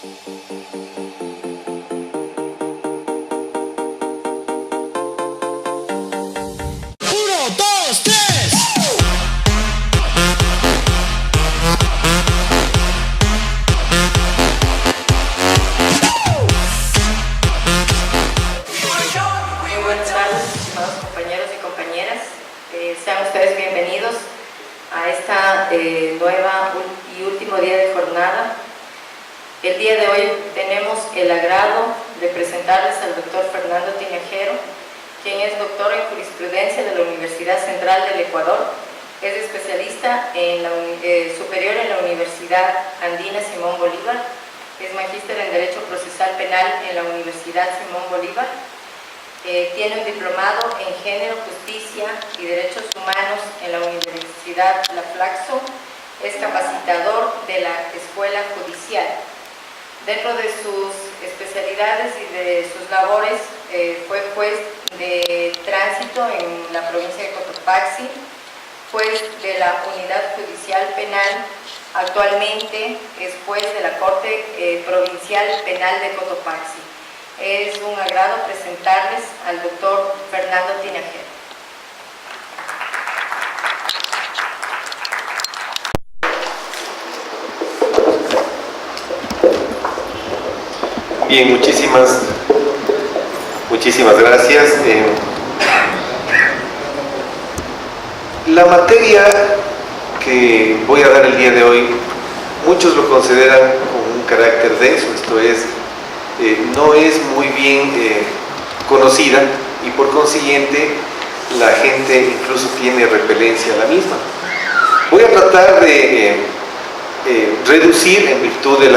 Sean ustedes bienvenidos a esta nueva y último día de jornada. El día de hoy tenemos el agrado de presentarles al doctor Fernando Tinajero, quien es doctor en jurisprudencia de la Universidad Central del Ecuador, es especialista en superior en la Universidad Andina Simón Bolívar, es magíster en Derecho Procesal Penal en la Universidad Simón Bolívar. Tiene un diplomado en Género, Justicia y Derechos Humanos en la Universidad La Flaxo. Es capacitador de la Escuela Judicial. Dentro de sus especialidades y de sus labores, fue juez de tránsito en la provincia de Cotopaxi, juez de la Unidad Judicial Penal. Actualmente es juez de la Corte Provincial Penal de Cotopaxi. Es un agrado presentarles al doctor Fernando Tinajero. Bien, muchísimas gracias. La materia que voy a dar el día de hoy, muchos lo consideran con un carácter denso, esto es, no es muy bien conocida y por consiguiente la gente incluso tiene repelencia a la misma. Voy a tratar de reducir, en virtud del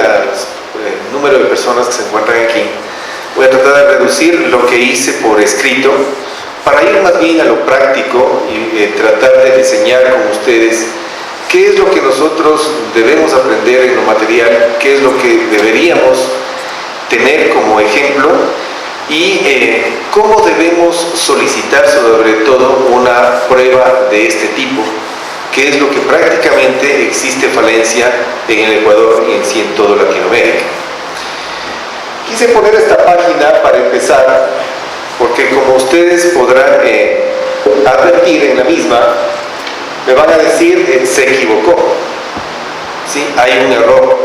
número de personas que se encuentran aquí, voy a tratar de reducir lo que hice por escrito para ir más bien a lo práctico y tratar de diseñar con ustedes qué es lo que nosotros debemos aprender en lo material, qué es lo que deberíamos tener como ejemplo y cómo debemos solicitar sobre todo una prueba de este tipo, que es lo que prácticamente existe falencia en el Ecuador y en sí en toda Latinoamérica. Quise poner esta página para empezar porque, como ustedes podrán advertir en la misma, me van a decir se equivocó, ¿sí? Hay un error.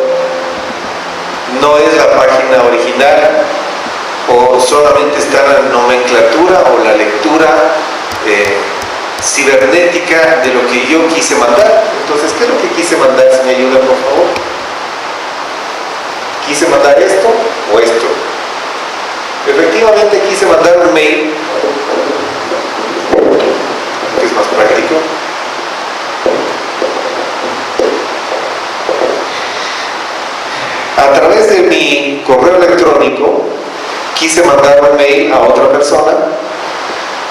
No es la página original, o solamente está la nomenclatura o la lectura cibernética de lo que yo quise mandar. Entonces, ¿qué es lo que quise mandar? Si me ayudan, por favor. ¿Quise mandar esto o esto? Efectivamente quise mandar un mail, que es más práctico. A través de mi correo electrónico quise mandar un mail a otra persona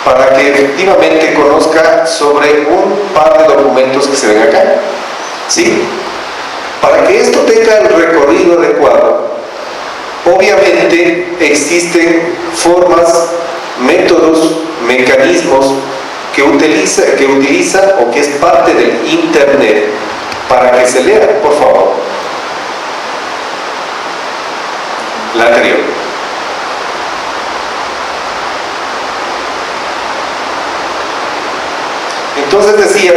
para que efectivamente conozca sobre un par de documentos que se ven acá, ¿sí? Para que esto tenga el recorrido adecuado, obviamente existen formas, métodos, mecanismos que utiliza o que es parte del Internet para que se lea, por favor. La anterior. Entonces decía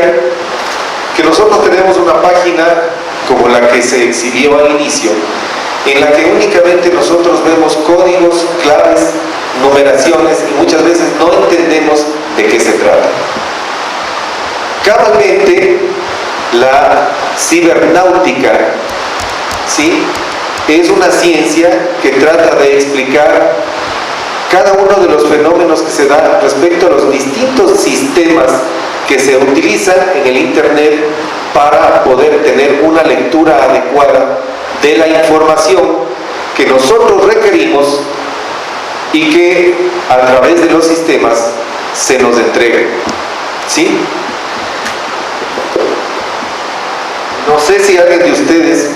que nosotros tenemos una página como la que se exhibió al inicio, en la que únicamente nosotros vemos códigos, claves, numeraciones y muchas veces no entendemos de qué se trata. Cabalmente la cibernáutica, ¿sí?, es una ciencia que trata de explicar cada uno de los fenómenos que se dan respecto a los distintos sistemas que se utilizan en el Internet para poder tener una lectura adecuada de la información que nosotros requerimos y que a través de los sistemas se nos entrega, ¿sí? No sé si alguien de ustedes,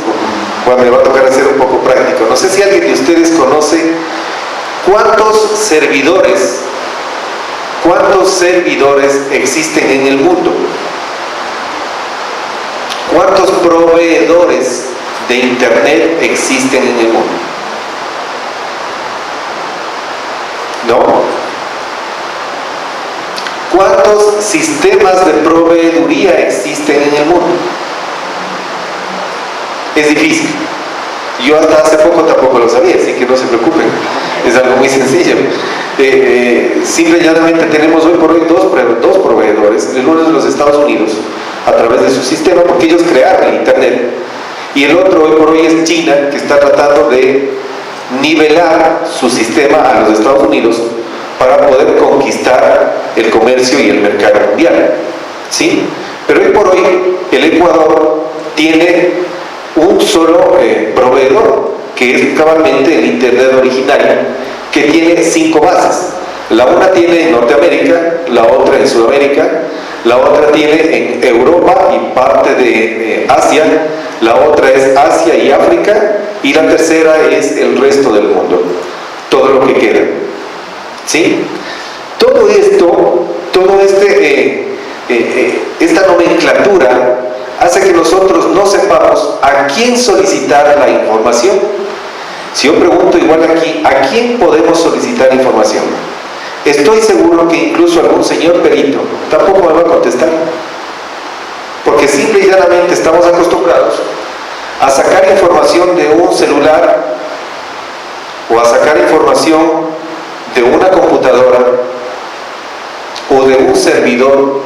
bueno, me va a tocar hacer un poco práctico, no sé si alguien de ustedes conoce cuántos servidores existen en el mundo, cuántos proveedores de Internet existen en el mundo? ¿No? ¿Cuántos sistemas de proveeduría existen en el mundo? Es difícil. Yo hasta hace poco tampoco lo sabía, así que no se preocupen. Es algo muy sencillo. Simple y llanamente tenemos hoy por hoy dos proveedores. El uno es los Estados Unidos, a través de su sistema, porque ellos crearon el Internet. Y el otro hoy por hoy es China, que está tratando de nivelar su sistema a los Estados Unidos para poder conquistar el comercio y el mercado mundial, ¿sí? Pero hoy por hoy el Ecuador tiene un solo proveedor, que es cabalmente el Internet original, que tiene 5 bases. La una tiene en Norteamérica, la otra en Sudamérica, la otra tiene en Europa y parte de Asia, la otra es Asia y África, y la tercera es el resto del mundo, todo lo que queda. ¿Sí? Todo esto, esta nomenclatura hace que nosotros no sepamos a quién solicitar la información. Si yo pregunto igual aquí, ¿a quién podemos solicitar información? Estoy seguro que incluso algún señor perito tampoco me va a contestar, porque simple y llanamente estamos acostumbrados a sacar información de un celular o a sacar información de una computadora o de un servidor,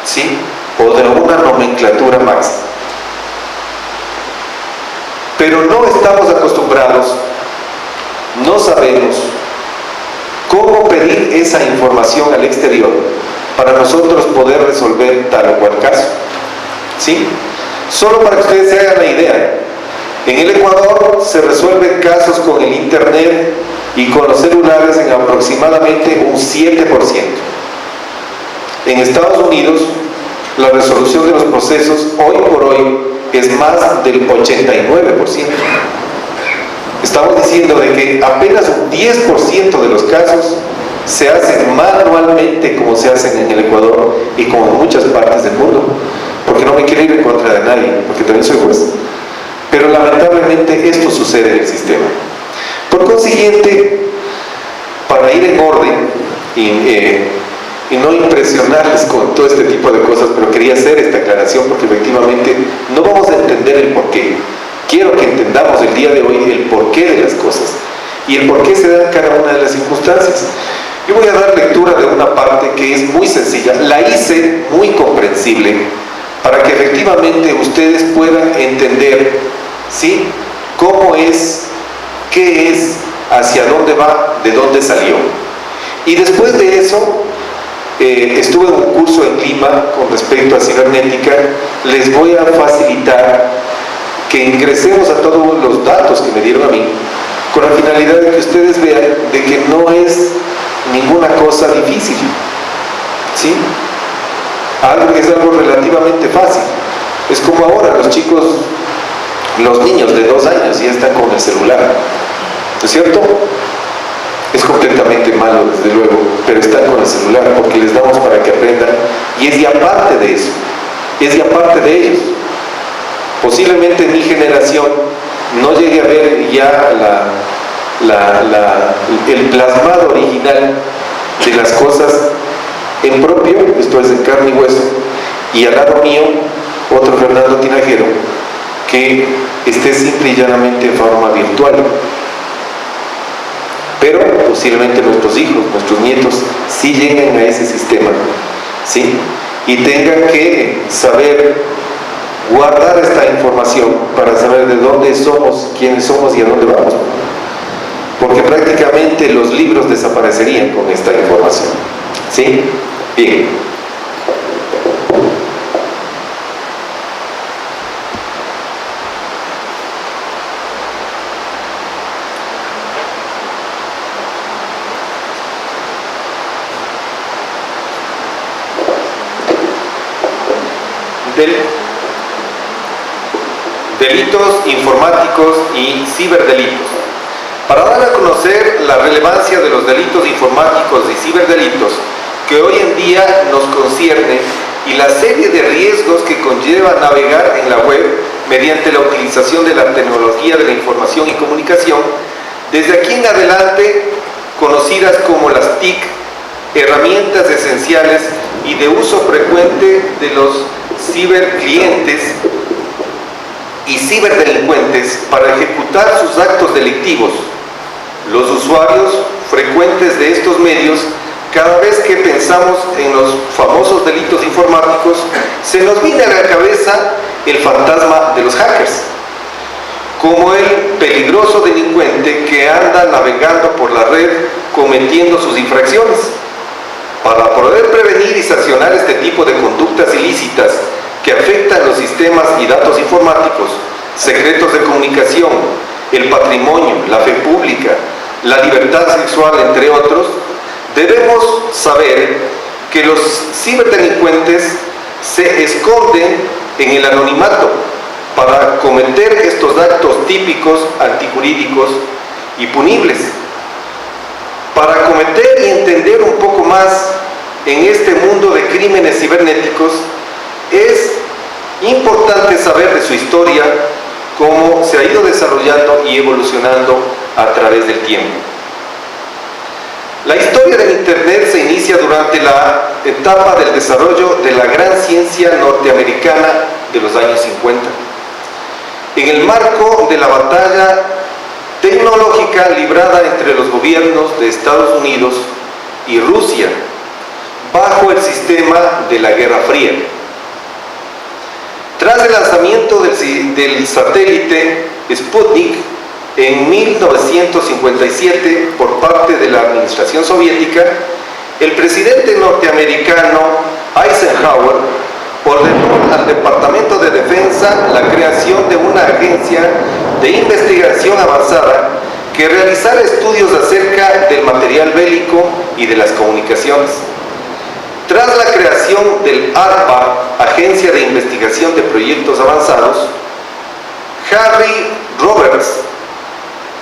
¿sí? O de una nomenclatura máxima. Pero no estamos acostumbrados, no sabemos cómo pedir esa información al exterior para nosotros poder resolver tal o cual caso, ¿sí? Solo para que ustedes se hagan la idea, en el Ecuador se resuelven casos con el Internet y con los celulares en aproximadamente un 7%. En Estados Unidos, la resolución de los procesos hoy por hoy es más del 89%. Estamos diciendo de que apenas un 10% de los casos se hacen manualmente, como se hacen en el Ecuador y como en muchas partes del mundo, porque no me quiero ir en contra de nadie, porque también soy juez. Pero lamentablemente esto sucede en el sistema. Por consiguiente, para ir en orden y no impresionarles con todo este tipo de cosas, pero quería hacer esta aclaración porque efectivamente no vamos a entender el porqué. Quiero que entendamos el día de hoy el porqué de las cosas y el porqué se da en cada una de las circunstancias. Yo voy a dar lectura de una parte que es muy sencilla, la hice muy comprensible para que efectivamente ustedes puedan entender, ¿sí?, cómo es, qué es, hacia dónde va, de dónde salió. Y después de eso, estuve en un curso en Lima con respecto a cibernética. Les voy a facilitar que ingresemos a todos los datos que me dieron a mí, con la finalidad de que ustedes vean de que no es ninguna cosa difícil, ¿sí? Es algo relativamente fácil. Es como ahora los chicos, los niños de 2 años ya están con el celular, ¿no es cierto? Es completamente malo, desde luego, pero están con el celular porque les damos para que aprendan, y es ya parte de eso, es ya parte de ellos. Posiblemente mi generación no llegue a ver ya el plasmado original de las cosas en propio, esto es en carne y hueso, y al lado mío otro Fernando Tinajero que esté simple y llanamente en forma virtual. Pero posiblemente nuestros hijos, nuestros nietos sí lleguen a ese sistema, ¿sí? Y tengan que saber guardar esta información para saber de dónde somos, quiénes somos y a dónde vamos, porque prácticamente los libros desaparecerían con esta información, ¿sí? Bien. Delitos informáticos y ciberdelitos. Para dar a conocer la relevancia de los delitos informáticos y ciberdelitos que hoy en día nos concierne y la serie de riesgos que conlleva navegar en la web, mediante la utilización de la tecnología de la información y comunicación, desde aquí en adelante conocidas como las TIC, herramientas esenciales y de uso frecuente de los ciberclientes y ciberdelincuentes para ejecutar sus actos delictivos. Los usuarios frecuentes de estos medios, cada vez que pensamos en los famosos delitos informáticos, se nos viene a la cabeza el fantasma de los hackers, como el peligroso delincuente que anda navegando por la red cometiendo sus infracciones. Para poder prevenir y sancionar este tipo de conductas ilícitas que afectan los sistemas y datos informáticos, secretos de comunicación, el patrimonio, la fe pública, la libertad sexual, entre otros, debemos saber que los ciberdelincuentes se esconden en el anonimato para cometer estos actos típicos antijurídicos y punibles. Para cometer y entender un poco más en este mundo de crímenes cibernéticos, es importante saber de su historia, cómo se ha ido desarrollando y evolucionando a través del tiempo. La historia del Internet se inicia durante la etapa del desarrollo de la gran ciencia norteamericana de los años 50. En el marco de la batalla tecnológica librada entre los gobiernos de Estados Unidos y Rusia, bajo el sistema de la Guerra Fría. Tras el lanzamiento del satélite Sputnik en 1957 por parte de la administración soviética, el presidente norteamericano Eisenhower ordenó al Departamento de Defensa la creación de una agencia de investigación avanzada que realizara estudios acerca del material bélico y de las comunicaciones. Tras la creación del ARPA, Agencia de Investigación de Proyectos Avanzados, Harry Roberts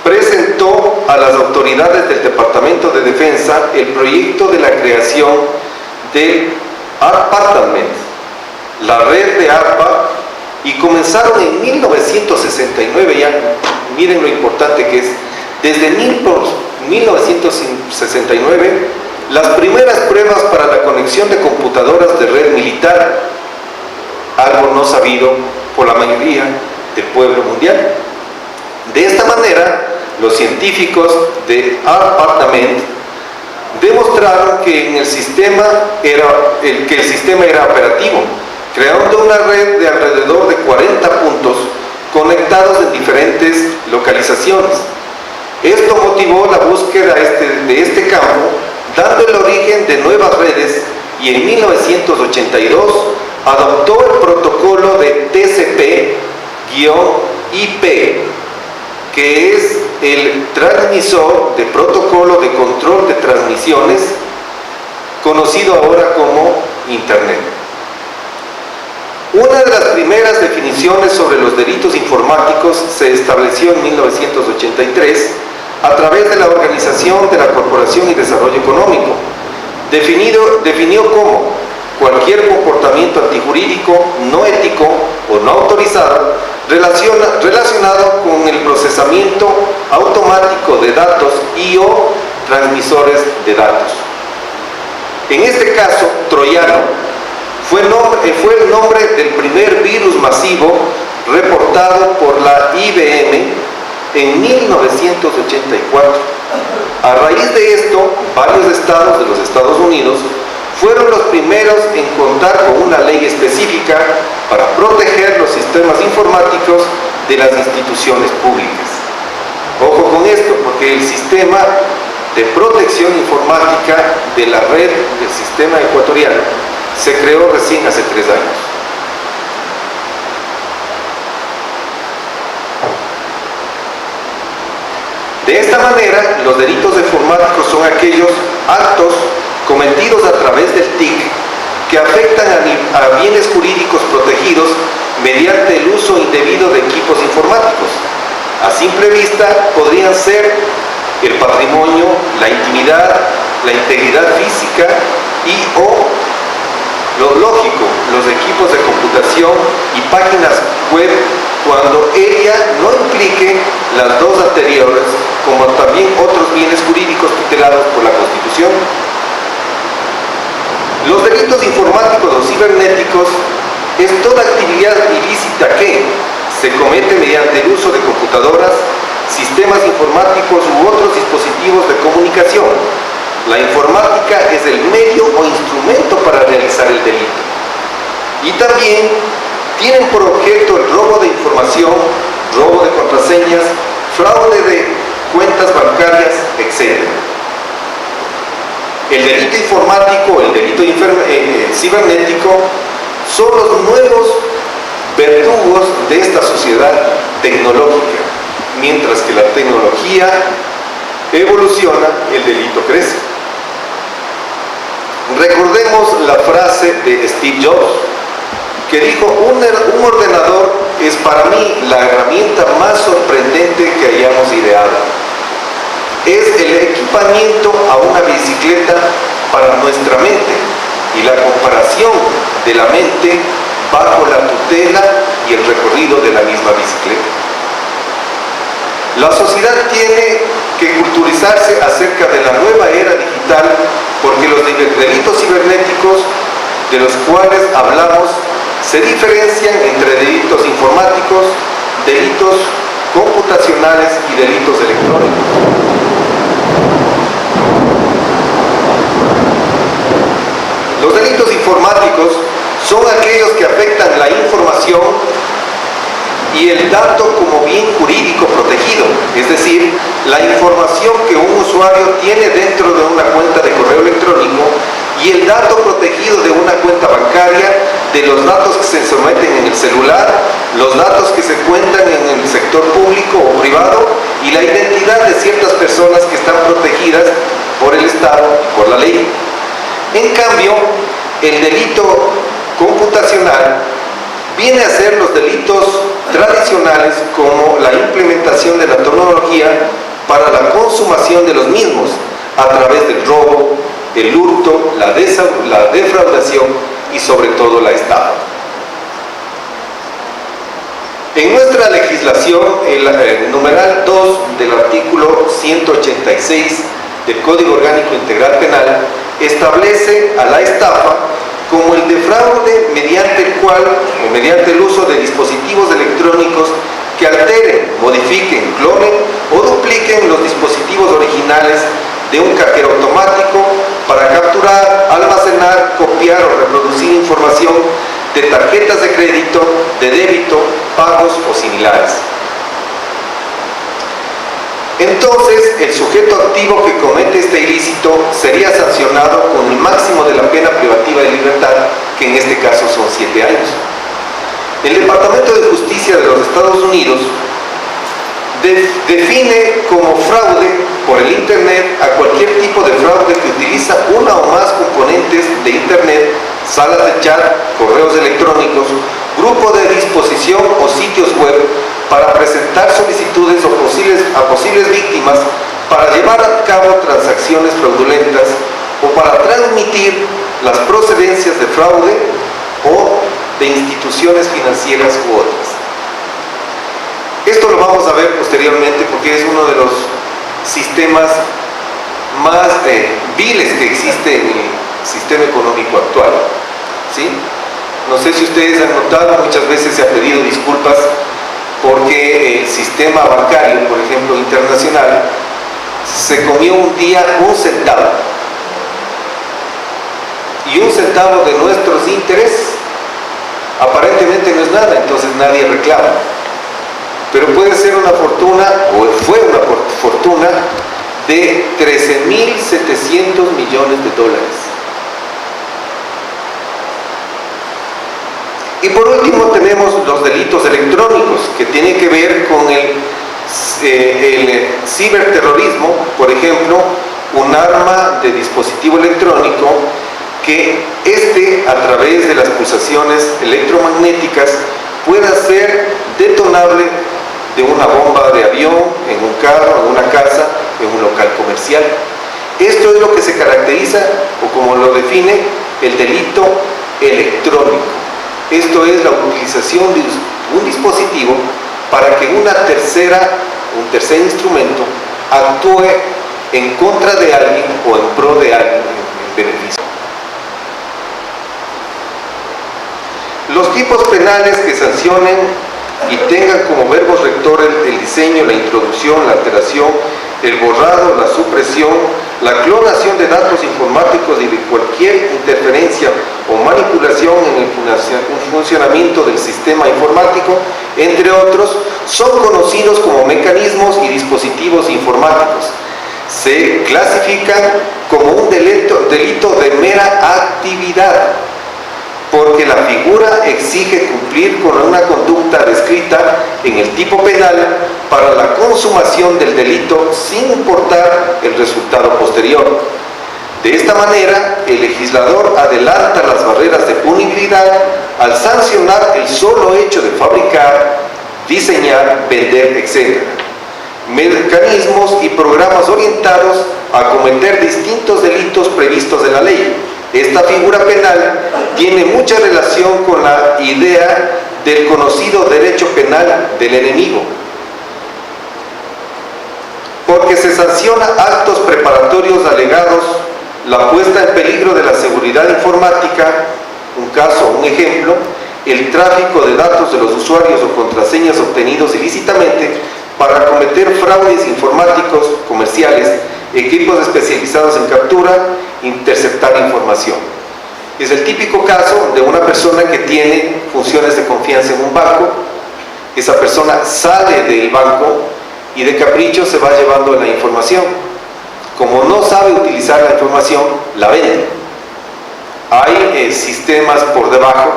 presentó a las autoridades del Departamento de Defensa el proyecto de la creación del ARPANET, la red de ARPA, y comenzaron en 1969, ya miren lo importante que es, desde 1969, las primeras pruebas para la conexión de computadoras de red militar, algo no sabido por la mayoría del pueblo mundial. De esta manera, los científicos de ARPANET demostraron que el sistema era operativo, creando una red de alrededor de 40 puntos conectados en diferentes localizaciones. Esto motivó la búsqueda de este campo, dando el origen de nuevas redes, y en 1982 adoptó el protocolo de TCP/IP, que es el transmisor de protocolo de control de transmisiones, conocido ahora como Internet. Una de las primeras definiciones sobre los delitos informáticos se estableció en 1983 a través de la Organización de la Cooperación y Desarrollo Económico. Definió como cualquier comportamiento antijurídico, no ético o no autorizado relacionado con el procesamiento automático de datos y o transmisores de datos. En este caso, troyano fue el nombre del primer virus masivo reportado por la IBM en 1984. A raíz de esto, varios estados de los Estados Unidos fueron los primeros en contar con una ley específica para proteger los sistemas informáticos de las instituciones públicas. Ojo con esto, porque el sistema de protección informática de la red del sistema ecuatoriano se creó recién hace 3 años. De esta manera, los delitos informáticos son aquellos actos cometidos a través del TIC que afectan a bienes jurídicos protegidos mediante el uso indebido de equipos informáticos. A simple vista podrían ser el patrimonio, la intimidad, la integridad física y o, lo lógico, los equipos de computación y páginas web cuando ella no implique las dos anteriores, como también otros bienes jurídicos tutelados por la Constitución. Los delitos informáticos o cibernéticos es toda actividad ilícita que se comete mediante el uso de computadoras, sistemas informáticos u otros dispositivos de comunicación. La informática es el medio o instrumento para realizar el delito. Y también tienen por objeto el robo de información, robo de contraseñas, fraude de cuentas bancarias, etc. El delito informático, el delito cibernético, son los nuevos verdugos de esta sociedad tecnológica. Mientras que la tecnología evoluciona, el delito crece. Recordemos la frase de Steve Jobs, que dijo: un ordenador es para mí la herramienta más sorprendente que hayamos ideado. Es el equipamiento a una bicicleta para nuestra mente y la comparación de la mente bajo la tutela y el recorrido de la misma bicicleta. La sociedad tiene que culturizarse acerca de la nueva era digital, porque los delitos cibernéticos de los cuales hablamos se diferencian entre delitos informáticos, delitos computacionales y delitos electrónicos. Los delitos informáticos son aquellos que afectan la información y el dato como bien jurídico protegido, es decir, la información que un usuario tiene dentro de una cuenta de correo electrónico y el dato protegido de una cuenta bancaria, de los datos que se someten en el celular, los datos que se cuentan en el sector público o privado y la identidad de ciertas personas que están protegidas por el Estado y por la ley. En cambio, el delito computacional viene a ser los delitos tradicionales, como la implementación de la tecnología para la consumación de los mismos a través del robo, el hurto, la defraudación y sobre todo la estafa. En nuestra legislación, el numeral 2 del artículo 186 del Código Orgánico Integral Penal establece a la estafa como el defraude mediante el cual o mediante el uso de dispositivos electrónicos que alteren, modifiquen, clonen o dupliquen los dispositivos originales de un cajero automático para capturar, almacenar, copiar o reproducir información de tarjetas de crédito, de débito, pagos o similares. Entonces, el sujeto activo que comete este ilícito sería sancionado con el máximo de la pena privativa de libertad, que en este caso son 7 años. El Departamento de Justicia de los Estados Unidos define como fraude por el Internet a cualquier tipo de fraude que utiliza una o más componentes de Internet, salas de chat, correos electrónicos, grupo de disposición o sitios web para presentar solicitudes a posibles víctimas para llevar a cabo transacciones fraudulentas o para transmitir las procedencias de fraude o de instituciones financieras u otras. Esto lo vamos a ver posteriormente porque es uno de los sistemas más viles que existe en el sistema económico actual, ¿sí? No sé si ustedes han notado, muchas veces se ha pedido disculpas porque el sistema bancario, por ejemplo, internacional, se comió un día 1 centavo. Y 1 centavo de nuestros intereses aparentemente no es nada, entonces nadie reclama. Pero puede ser una fortuna, o fue una fortuna, de 13.700 millones de dólares. Y por último tenemos los delitos electrónicos, que tienen que ver con el ciberterrorismo, por ejemplo, un arma de dispositivo electrónico que a través de las pulsaciones electromagnéticas pueda ser detonable de una bomba de avión, en un carro, en una casa, en un local comercial. Esto es lo que se caracteriza, o como lo define, el delito electrónico. Esto es la utilización un dispositivo para que un tercer instrumento actúe en contra de alguien o en pro de alguien en beneficio. Los tipos penales que sancionen y tengan como verbos rectores el diseño, la introducción, la alteración, el borrado, la supresión, la clonación de datos informáticos y de cualquier interferencia o manipulación en el funcionamiento del sistema informático, entre otros, son conocidos como mecanismos y dispositivos informáticos. Se clasifican como un delito de mera actividad, porque la figura exige cumplir con una conducta descrita en el tipo penal para la consumación del delito sin importar el resultado posterior. De esta manera, el legislador adelanta las barreras de punibilidad al sancionar el solo hecho de fabricar, diseñar, vender, etc. Mecanismos y programas orientados a cometer distintos delitos previstos en la ley. Esta figura penal tiene mucha relación con la idea del conocido derecho penal del enemigo, porque se sanciona actos preparatorios alegados, la puesta en peligro de la seguridad informática, un ejemplo, el tráfico de datos de los usuarios o contraseñas obtenidos ilícitamente para cometer fraudes informáticos comerciales, equipos especializados en captura, interceptar información. Es el típico caso de una persona que tiene funciones de confianza en un banco. Esa persona sale del banco y de capricho se va llevando la información. Como no sabe utilizar la información, la vende. Hay sistemas por debajo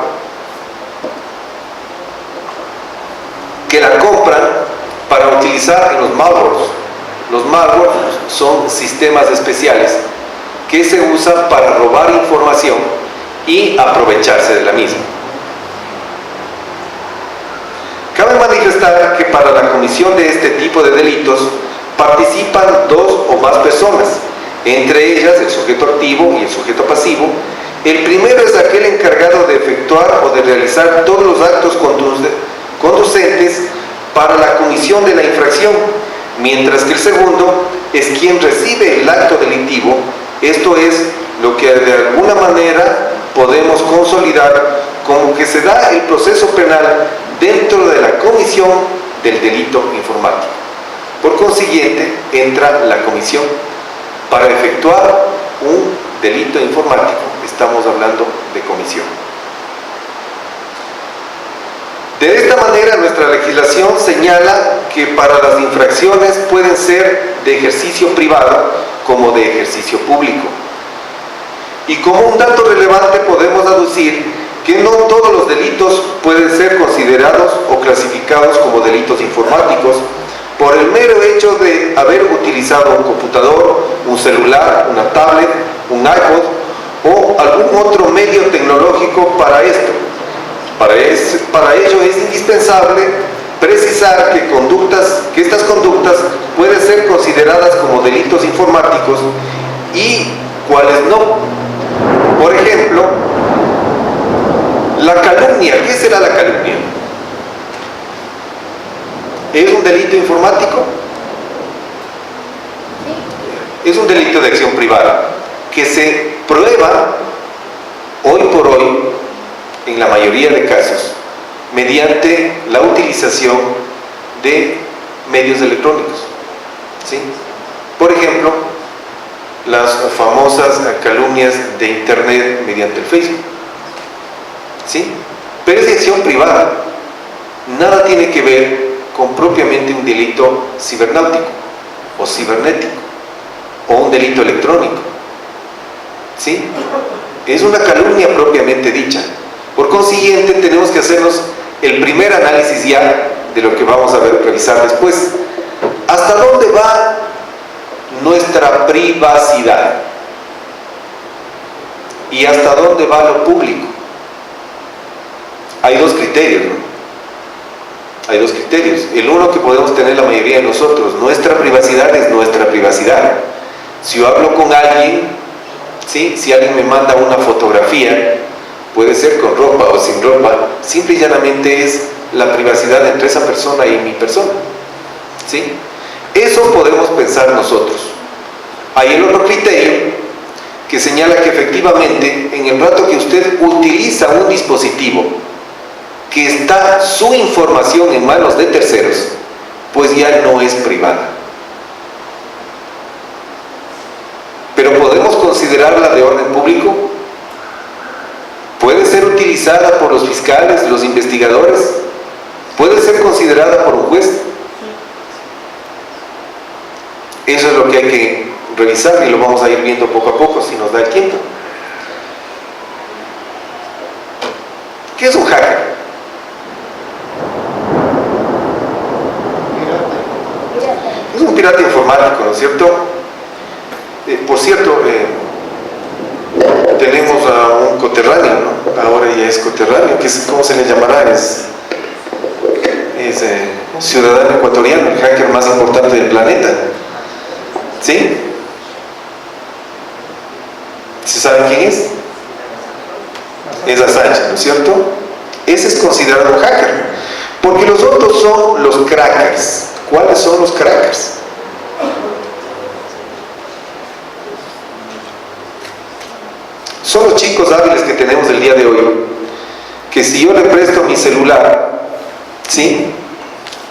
que la compran para utilizar en los malwares. Los malwares son sistemas especiales que se usan para robar información y aprovecharse de la misma. Cabe manifestar que para la comisión de este tipo de delitos participan dos o más personas, entre ellas el sujeto activo y el sujeto pasivo. El primero es aquel encargado de efectuar o de realizar todos los actos conducentes para la comisión de la infracción, mientras que el segundo es quien recibe el acto delictivo. Esto es lo que de alguna manera podemos consolidar como que se da el proceso penal dentro de la comisión del delito informático. Por consiguiente, entra la comisión para efectuar un delito informático. Estamos hablando de comisión. De esta manera, nuestra legislación señala que para las infracciones pueden ser de ejercicio privado como de ejercicio público. Y como un dato relevante podemos aducir que no todos los delitos pueden ser considerados o clasificados como delitos informáticos por el mero hecho de haber utilizado un computador, un celular, una tablet, un iPod o algún otro medio tecnológico para esto. Para ello es indispensable precisar que estas conductas pueden ser consideradas como delitos informáticos y cuáles no. Por ejemplo, la calumnia. ¿Qué será la calumnia? ¿Es un delito informático? Es un delito de acción privada que se prueba hoy por hoy, en la mayoría de casos, mediante la utilización de medios electrónicos. ¿Sí? Por ejemplo, las famosas calumnias de internet mediante el Facebook. ¿Sí? Pero es de acción privada. Nada tiene que ver con propiamente un delito cibernáutico o cibernético o un delito electrónico. ¿Sí? Es una calumnia propiamente dicha. Por consiguiente, tenemos que hacernos el primer análisis ya de lo que vamos a revisar después. ¿Hasta dónde va nuestra privacidad? ¿Y hasta dónde va lo público? Hay dos criterios, ¿no? Hay dos criterios. El uno que podemos tener la mayoría de nosotros: nuestra privacidad es nuestra privacidad. Si yo hablo con alguien, ¿sí? Si alguien me manda una fotografía, puede ser con ropa o sin ropa, simple y llanamente es la privacidad entre esa persona y mi persona, ¿sí? Eso podemos pensar nosotros. Hay el otro criterio que señala que efectivamente en el rato que usted utiliza un dispositivo que está su información en manos de terceros, pues ya no es privada. Pero podemos considerarla de orden público. Puede ser utilizada por los fiscales, los investigadores. Puede ser considerada por un juez. Eso es lo que hay que revisar y lo vamos a ir viendo poco a poco si nos da el tiempo. ¿Qué es un hacker? Es un pirata informático, ¿no es cierto? Por cierto, tenemos a un coterráneo, ¿no? Ahora ya es coterráneo, ¿cómo se le llamará? Es ciudadano ecuatoriano, el hacker más importante del planeta. ¿Sí? ¿Se saben quién es? Es Assange, ¿no es cierto? Ese es considerado un hacker, porque los otros son los crackers. ¿Cuáles son los crackers? Son los chicos hábiles que tenemos el día de hoy, que si yo le presto mi celular, ¿sí?,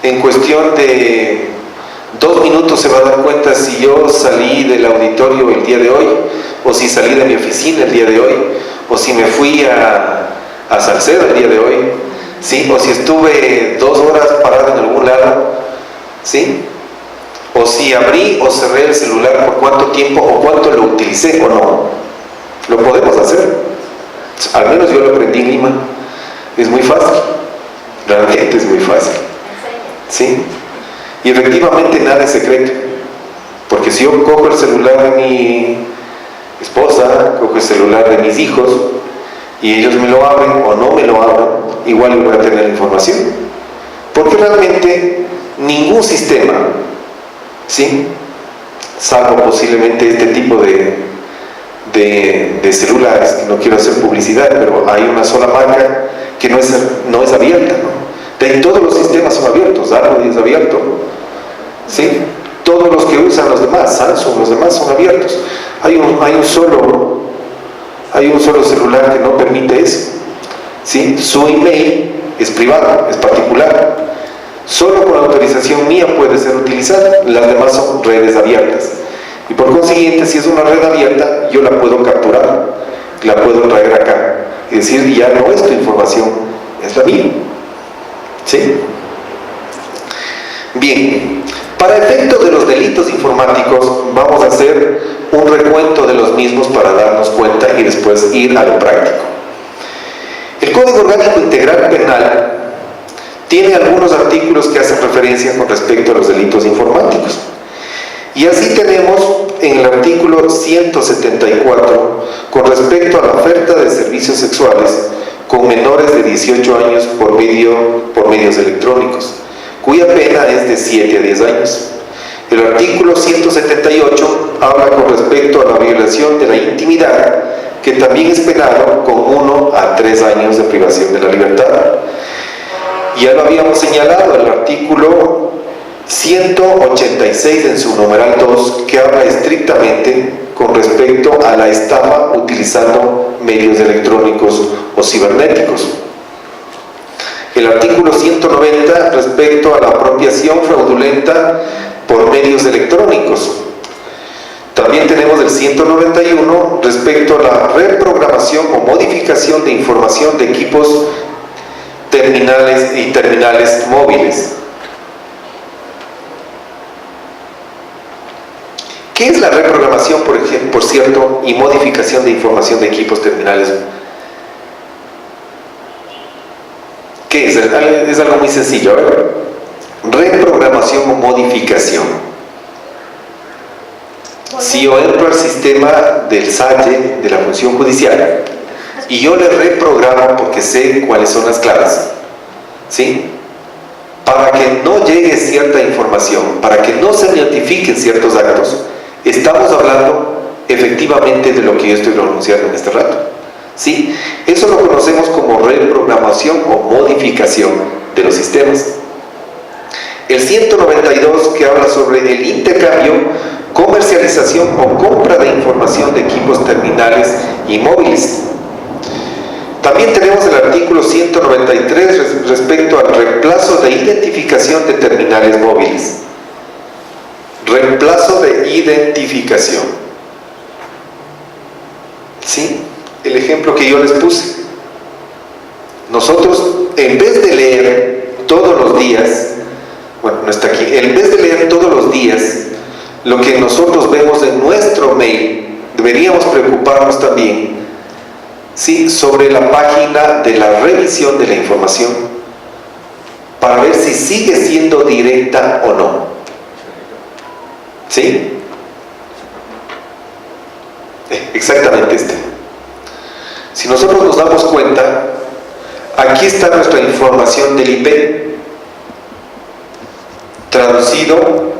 en cuestión de 2 minutos se va a dar cuenta si yo salí del auditorio el día de hoy, o si salí de mi oficina el día de hoy, o si me fui a Salcedo el día de hoy, ¿sí?, o si estuve 2 horas parado en algún lado, ¿sí?, o si abrí o cerré el celular por cuánto tiempo o cuánto lo utilicé o no. Lo podemos hacer. Al menos yo lo aprendí en Lima. Es muy fácil. Realmente es muy fácil. ¿Sí? Y efectivamente nada es secreto. Porque si yo cojo el celular de mi esposa, cojo el celular de mis hijos, y ellos me lo abren o no me lo abren, igual voy a tener la información. Porque realmente ningún sistema, ¿sí?, salvo posiblemente este tipo de celulares, que no quiero hacer publicidad, pero hay una sola marca que no es abierta, ¿no? De todos los sistemas son abiertos, Android es abierto, ¿sí? Todos los que usan los demás, Samsung, los demás son abiertos. Hay un solo celular que no permite eso, ¿sí? Su email es privado, es particular. Solo con autorización mía puede ser utilizada, las demás son redes abiertas. Y por consiguiente, si es una red abierta, yo la puedo capturar, la puedo traer acá. Es decir, ya no es tu información, es la mía. ¿Sí? Bien, para efecto de los delitos informáticos, vamos a hacer un recuento de los mismos para darnos cuenta y después ir a lo práctico. El Código Orgánico Integral Penal tiene algunos artículos que hacen referencia con respecto a los delitos informáticos. Y así tenemos en el artículo 174 con respecto a la oferta de servicios sexuales con menores de 18 años por medios electrónicos, cuya pena es de 7 a 10 años. El artículo 178 habla con respecto a la violación de la intimidad, que también es penado con 1 a 3 años de privación de la libertad. Ya lo habíamos señalado, el artículo 186 en su numeral 2, que habla estrictamente con respecto a la estafa utilizando medios electrónicos o cibernéticos. El artículo 190 respecto a la apropiación fraudulenta por medios electrónicos. También tenemos el 191 respecto a la reprogramación o modificación de información de equipos terminales móviles. ¿Qué es la reprogramación, por cierto, y modificación de información de equipos terminales? ¿Qué es? Es algo muy sencillo. A ver. Reprogramación o modificación. Si yo entro al sistema del SAGE, de la función judicial, y yo le reprogramo porque sé cuáles son las claves, ¿sí?, para que no llegue cierta información, para que no se notifiquen ciertos actos, estamos hablando efectivamente de lo que yo estoy pronunciando en este rato, ¿sí? Eso lo conocemos como reprogramación o modificación. de los sistemas. El 192, que habla sobre el intercambio, comercialización o compra de información de equipos terminales y móviles. También tenemos el artículo 193 respecto al reemplazo de identificación de terminales móviles. Reemplazo de identificación. ¿Sí? El ejemplo que yo les puse. Nosotros, en vez de leer todos los días, bueno, no está aquí, en vez de leer todos los días lo que nosotros vemos en nuestro mail, deberíamos preocuparnos también, ¿sí?, sobre la página de la revisión de la información para ver si sigue siendo directa o no. ¿Sí? Exactamente este. Si nosotros nos damos cuenta, aquí está nuestra información del IP, traducido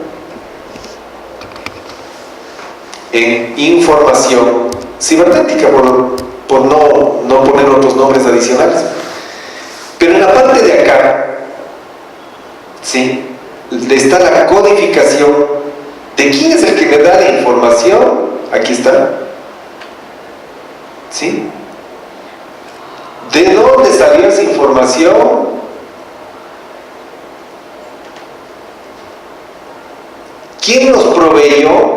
en información cibernética, por no poner otros nombres adicionales. Pero en la parte de acá, ¿sí?, está la codificación de quién es el que me da la información. Aquí está. ¿Sí? ¿De dónde salió esa información? ¿Quién nos proveyó?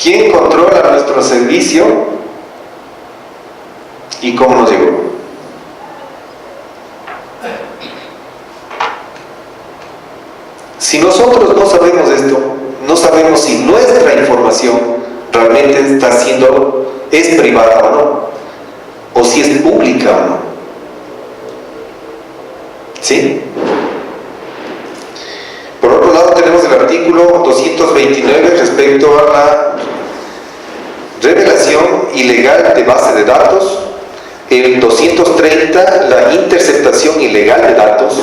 ¿Quién controla nuestro servicio? ¿Y cómo nos llegó? Si nosotros no sabemos esto, no sabemos si nuestra información realmente es privada o no, o si es pública o no. ¿Sí? Por otro lado tenemos el artículo 229 respecto a la revelación ilegal de base de datos, el 230 la interceptación ilegal de datos,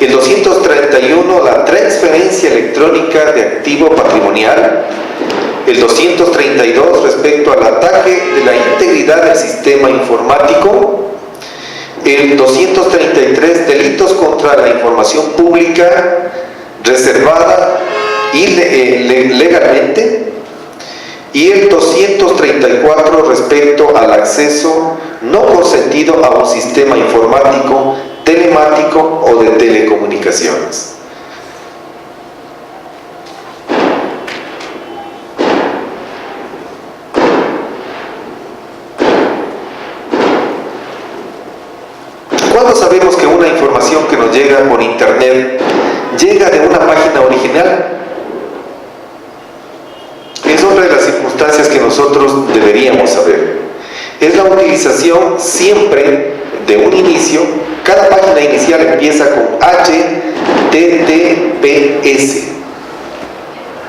el 231 la transferencia electrónica de activo patrimonial, el 232 respecto al ataque de la integridad del sistema informático, el 233 delitos contra la información pública reservada legalmente, y el 234 respecto al acceso no consentido a un sistema informático, telemático o de telecomunicaciones. ¿Cuándo sabemos que una información que nos llega por internet llega de una página original? Es otra de las circunstancias que nosotros deberíamos saber. Es la utilización siempre de un inicio. Cada página inicial empieza con HTTPS.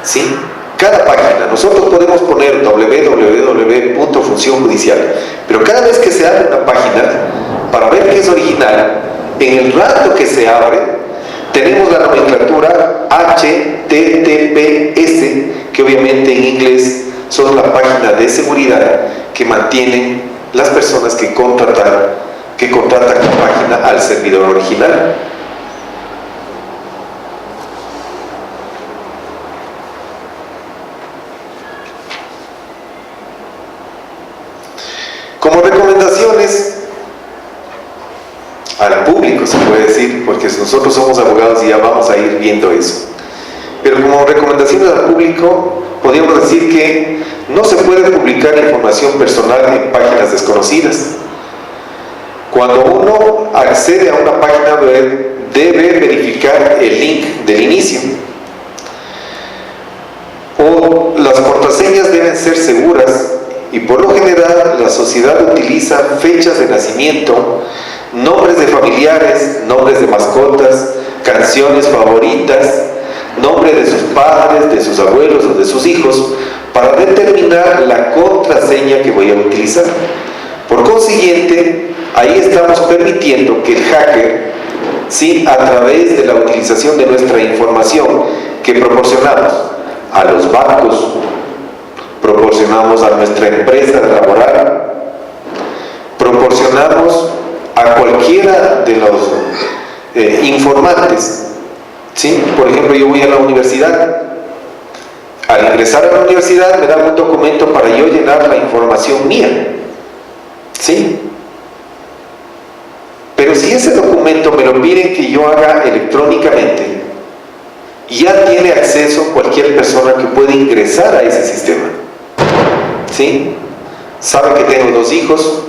¿Sí? Cada página. Nosotros podemos poner www.funcionjudicial, pero cada vez que se abre una página, para ver que es original, en el rato que se abre, tenemos la nomenclatura HTTPS, que obviamente en inglés son la página de seguridad que mantienen las personas que contratan la página al servidor original. Como recomendaciones al público, se puede decir, porque nosotros somos abogados y ya vamos a ir viendo eso. Pero como recomendaciones al público, podríamos decir que no se puede publicar información personal en páginas desconocidas. Cuando uno accede a una página web, debe verificar el link del inicio. O las contraseñas deben ser seguras, y por lo general la sociedad utiliza fechas de nacimiento, nombres de familiares, nombres de mascotas, canciones favoritas, nombre de sus padres, de sus abuelos o de sus hijos, para determinar la contraseña que voy a utilizar. Por consiguiente, ahí estamos permitiendo que el hacker, ¿sí?, a través de la utilización de nuestra información que proporcionamos a los bancos, proporcionamos a nuestra empresa laboral, proporcionamos a cualquiera de los informantes, ¿sí? Por ejemplo, yo voy a la universidad. Al ingresar a la universidad me dan un documento para yo llenar la información mía, ¿sí? Pero si ese documento me lo piden que yo haga electrónicamente, ya tiene acceso cualquier persona que puede ingresar a ese sistema, ¿sí? Sabe que tengo 2 hijos,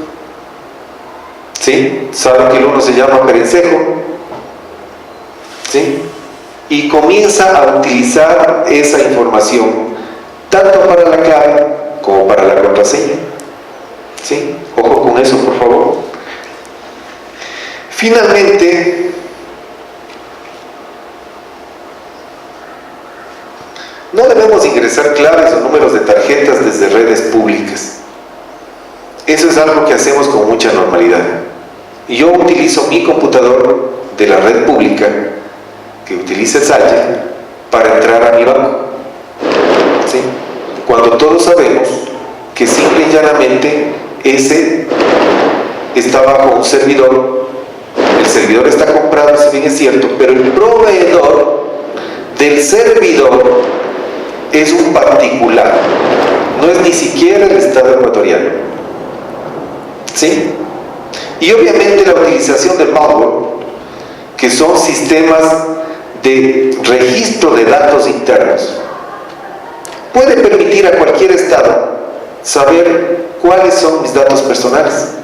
¿sí? Sabe que el uno se llama Perencejo, ¿sí? Y comienza a utilizar esa información tanto para la clave como para la contraseña, ¿sí? Ojo con eso, por favor. Finalmente, no debemos ingresar claves o números de tarjetas desde redes públicas. Eso es algo que hacemos con mucha normalidad. Yo utilizo mi computador de la red pública que utiliza Salle para entrar a mi banco, ¿sí? Cuando todos sabemos que simple y llanamente ese está bajo un servidor, el servidor está comprado, si bien es cierto, pero el proveedor del servidor es un particular, no es ni siquiera el Estado ecuatoriano, ¿sí? Y obviamente la utilización del malware, que son sistemas de registro de datos internos, puede permitir a cualquier Estado saber cuáles son mis datos personales.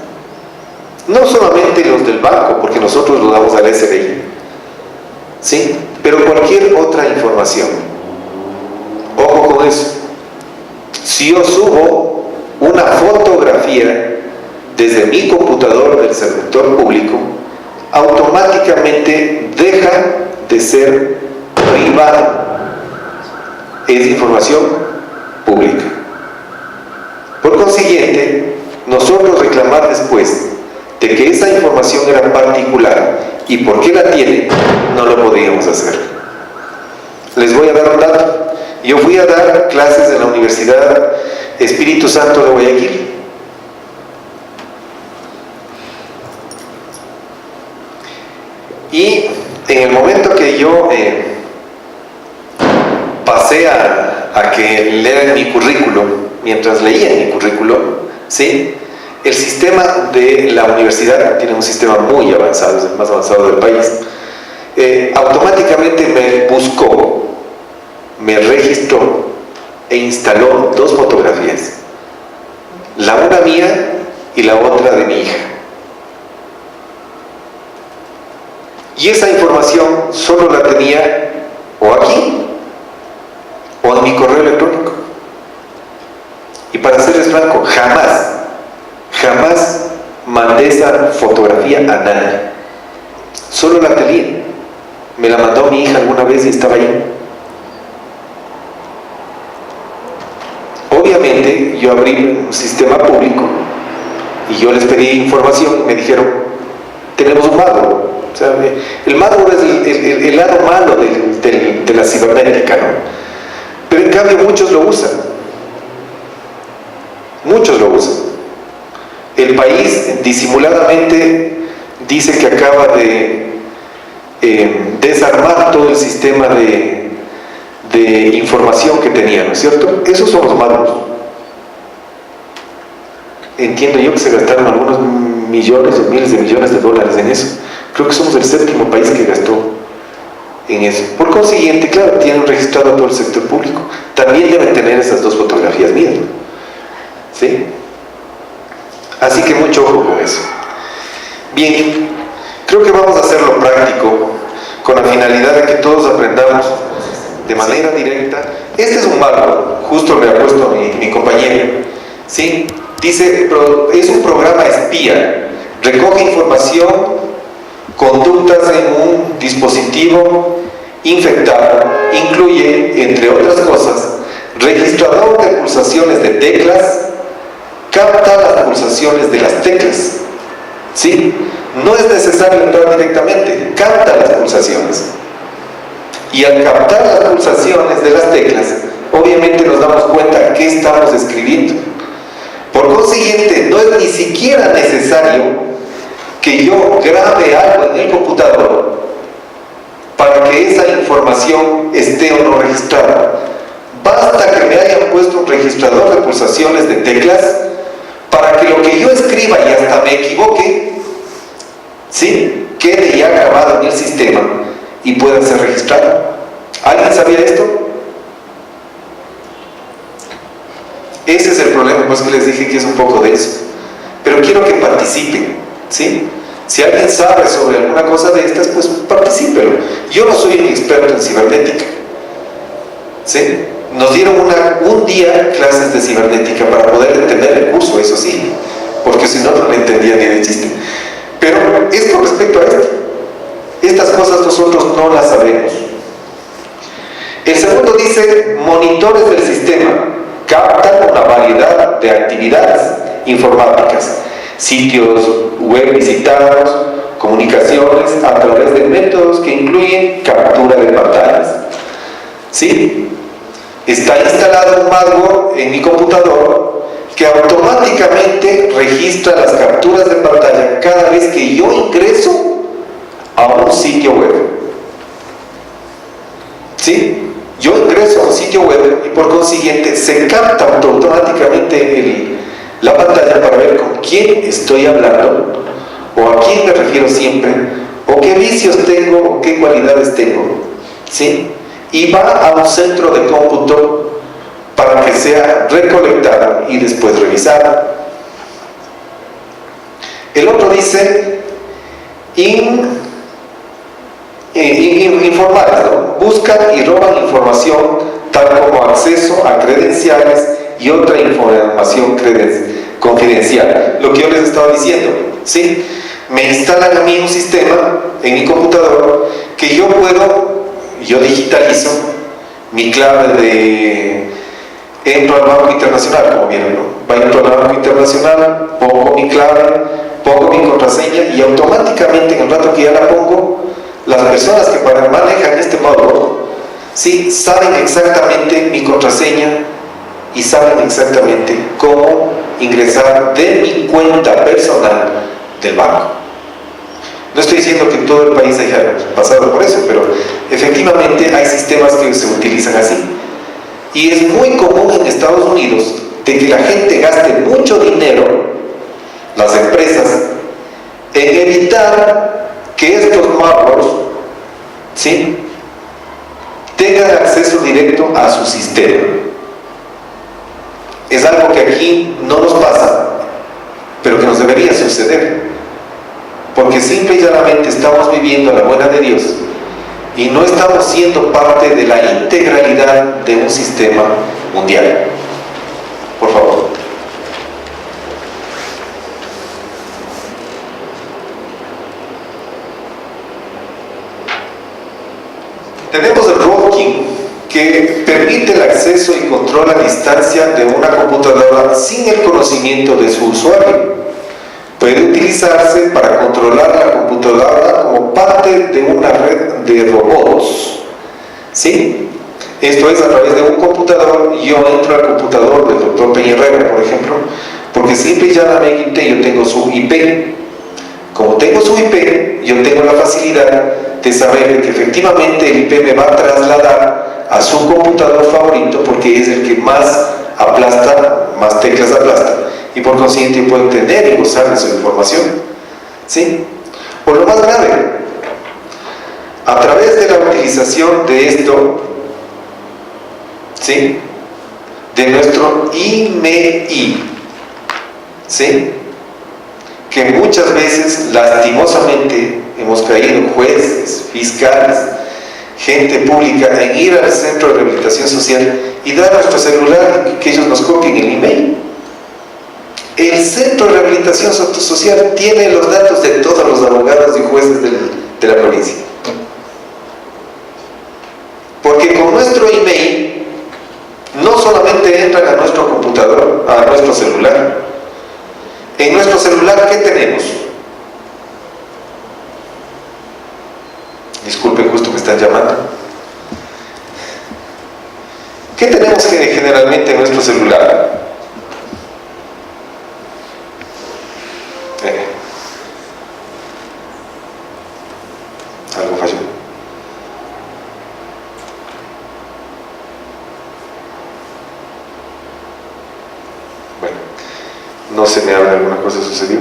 No solamente los del banco, porque nosotros lo damos al SBI, ¿sí? Pero cualquier otra información. Ojo con eso. Si yo subo una fotografía desde mi computador del servidor público, automáticamente deja de ser privada. Es información pública. Por consiguiente, nosotros reclamar después de que esa información era particular y por qué la tiene, no lo podíamos hacer. Les voy a dar un dato. Yo fui a dar clases en la Universidad Espíritu Santo de Guayaquil. Y en el momento que yo pasé a que lean mi currículum, mientras leía mi currículum, ¿sí? El sistema de la universidad tiene un sistema muy avanzado, es el más avanzado del país. Automáticamente me buscó, me registró e instaló 2 fotografías, la una mía y la otra de mi hija. Y esa información solo la tenía o aquí o en mi correo electrónico. Y para serles franco, jamás mandé esa fotografía a nadie. Solo la tenía. Me la mandó mi hija alguna vez y estaba ahí. Obviamente yo abrí un sistema público y yo les pedí información y me dijeron, tenemos un malware. O sea, el malware es el lado malo de la cibernética, ¿no? Pero en cambio muchos lo usan. Muchos lo usan. El país disimuladamente dice que acaba de desarmar todo el sistema de información que tenía, ¿no es cierto? Esos son los malos. Entiendo yo que se gastaron algunos millones o miles de millones de dólares en eso. Creo que somos el 7º país que gastó en eso. Por consiguiente, claro, tienen registrado a todo el sector público. También deben tener esas 2 fotografías mías, ¿no? ¿Sí? Así que mucho ojo con eso. Bien, creo que vamos a hacerlo práctico, con la finalidad de que todos aprendamos de manera directa. Este es un malware, justo me ha puesto mi compañero, ¿sí? Dice, es un programa espía, recoge información, conductas en un dispositivo infectado, incluye, entre otras cosas, registrador de pulsaciones de teclas, capta las pulsaciones de las teclas, ¿sí? No es necesario entrar directamente, capta las pulsaciones. Y al captar las pulsaciones de las teclas, obviamente nos damos cuenta qué estamos escribiendo. Por consiguiente, no es ni siquiera necesario que yo grabe algo en el computador para que esa información esté o no registrada. Basta que me hayan puesto un registrador de pulsaciones de teclas para que lo que yo escriba y hasta me equivoque, ¿sí?, quede ya grabado en el sistema y pueda ser registrado. ¿Alguien sabía esto? Ese es el problema, pues que les dije que es un poco denso. Pero quiero que participen, ¿sí? Si alguien sabe sobre alguna cosa de estas, pues particípelo. Yo no soy un experto en cibernética, ¿sí? Nos dieron un día clases de cibernética para poder entender el curso, eso sí, porque si no, no lo entendía ni de chiste. Pero es con respecto a esto. Estas cosas nosotros no las sabemos. El segundo dice, monitores del sistema captan una variedad de actividades informáticas, sitios web visitados, comunicaciones a través de métodos que incluyen captura de pantallas. ¿Sí? Está instalado un malware en mi computador que automáticamente registra las capturas de pantalla cada vez que yo ingreso a un sitio web. ¿Sí? Yo ingreso a un sitio web y por consiguiente se capta automáticamente la pantalla para ver con quién estoy hablando, o a quién me refiero siempre, o qué vicios tengo, o qué cualidades tengo, ¿sí? Y va a un centro de cómputo para que sea recolectado y después revisado. El otro dice informales, ¿no? Buscan y roban información tal como acceso a credenciales y otra información confidencial. Lo que yo les estaba diciendo, ¿sí? Me instalan a mí un sistema en mi computador que yo digitalizo mi clave de entro al Banco Internacional, como vieron, ¿no? Entro al Banco Internacional, pongo mi clave, pongo mi contraseña y automáticamente en el rato que ya la pongo, las personas que manejan este módulo, sí, saben exactamente mi contraseña y saben exactamente cómo ingresar de mi cuenta personal del banco. No estoy diciendo que todo el país haya pasado por eso, pero efectivamente hay sistemas que se utilizan así. Y es muy común en Estados Unidos de que la gente gaste mucho dinero, las empresas, en evitar que estos malwares, ¿sí?, tengan acceso directo a su sistema. Es algo que aquí no nos pasa, pero que nos debería suceder, porque simple y llanamente estamos viviendo la buena de Dios y no estamos siendo parte de la integralidad de un sistema mundial. Por favor. Tenemos el Roadkin, que permite el acceso y control a distancia de una computadora sin el conocimiento de su usuario. Puede utilizarse para controlar la computadora como parte de una red de robots. ¿Sí? Esto es a través de un computador. Yo entro al computador del doctor Peñarrero, por ejemplo, porque simple y llanamente yo tengo su IP. Como tengo su IP, yo tengo la facilidad de saber que efectivamente el IP me va a trasladar a su computador favorito, porque es el que más aplasta, más teclas aplasta, y por consiguiente puedo entender y gozar de su información. ¿Sí? O lo más grave, a través de la utilización de esto, ¿sí?, de nuestro IMEI, ¿sí?, que muchas veces lastimosamente hemos caído jueces, fiscales, gente pública en ir al centro de rehabilitación social y dar nuestro celular y que ellos nos copien el email. El centro de rehabilitación social tiene los datos de todos los abogados y jueces de la provincia, porque con nuestro email no solamente entran a nuestro computador, a nuestro celular. En nuestro celular, ¿qué tenemos? Disculpen, justo me están llamando. ¿Qué tenemos generalmente en nuestro celular? No se me habla, alguna cosa sucedió.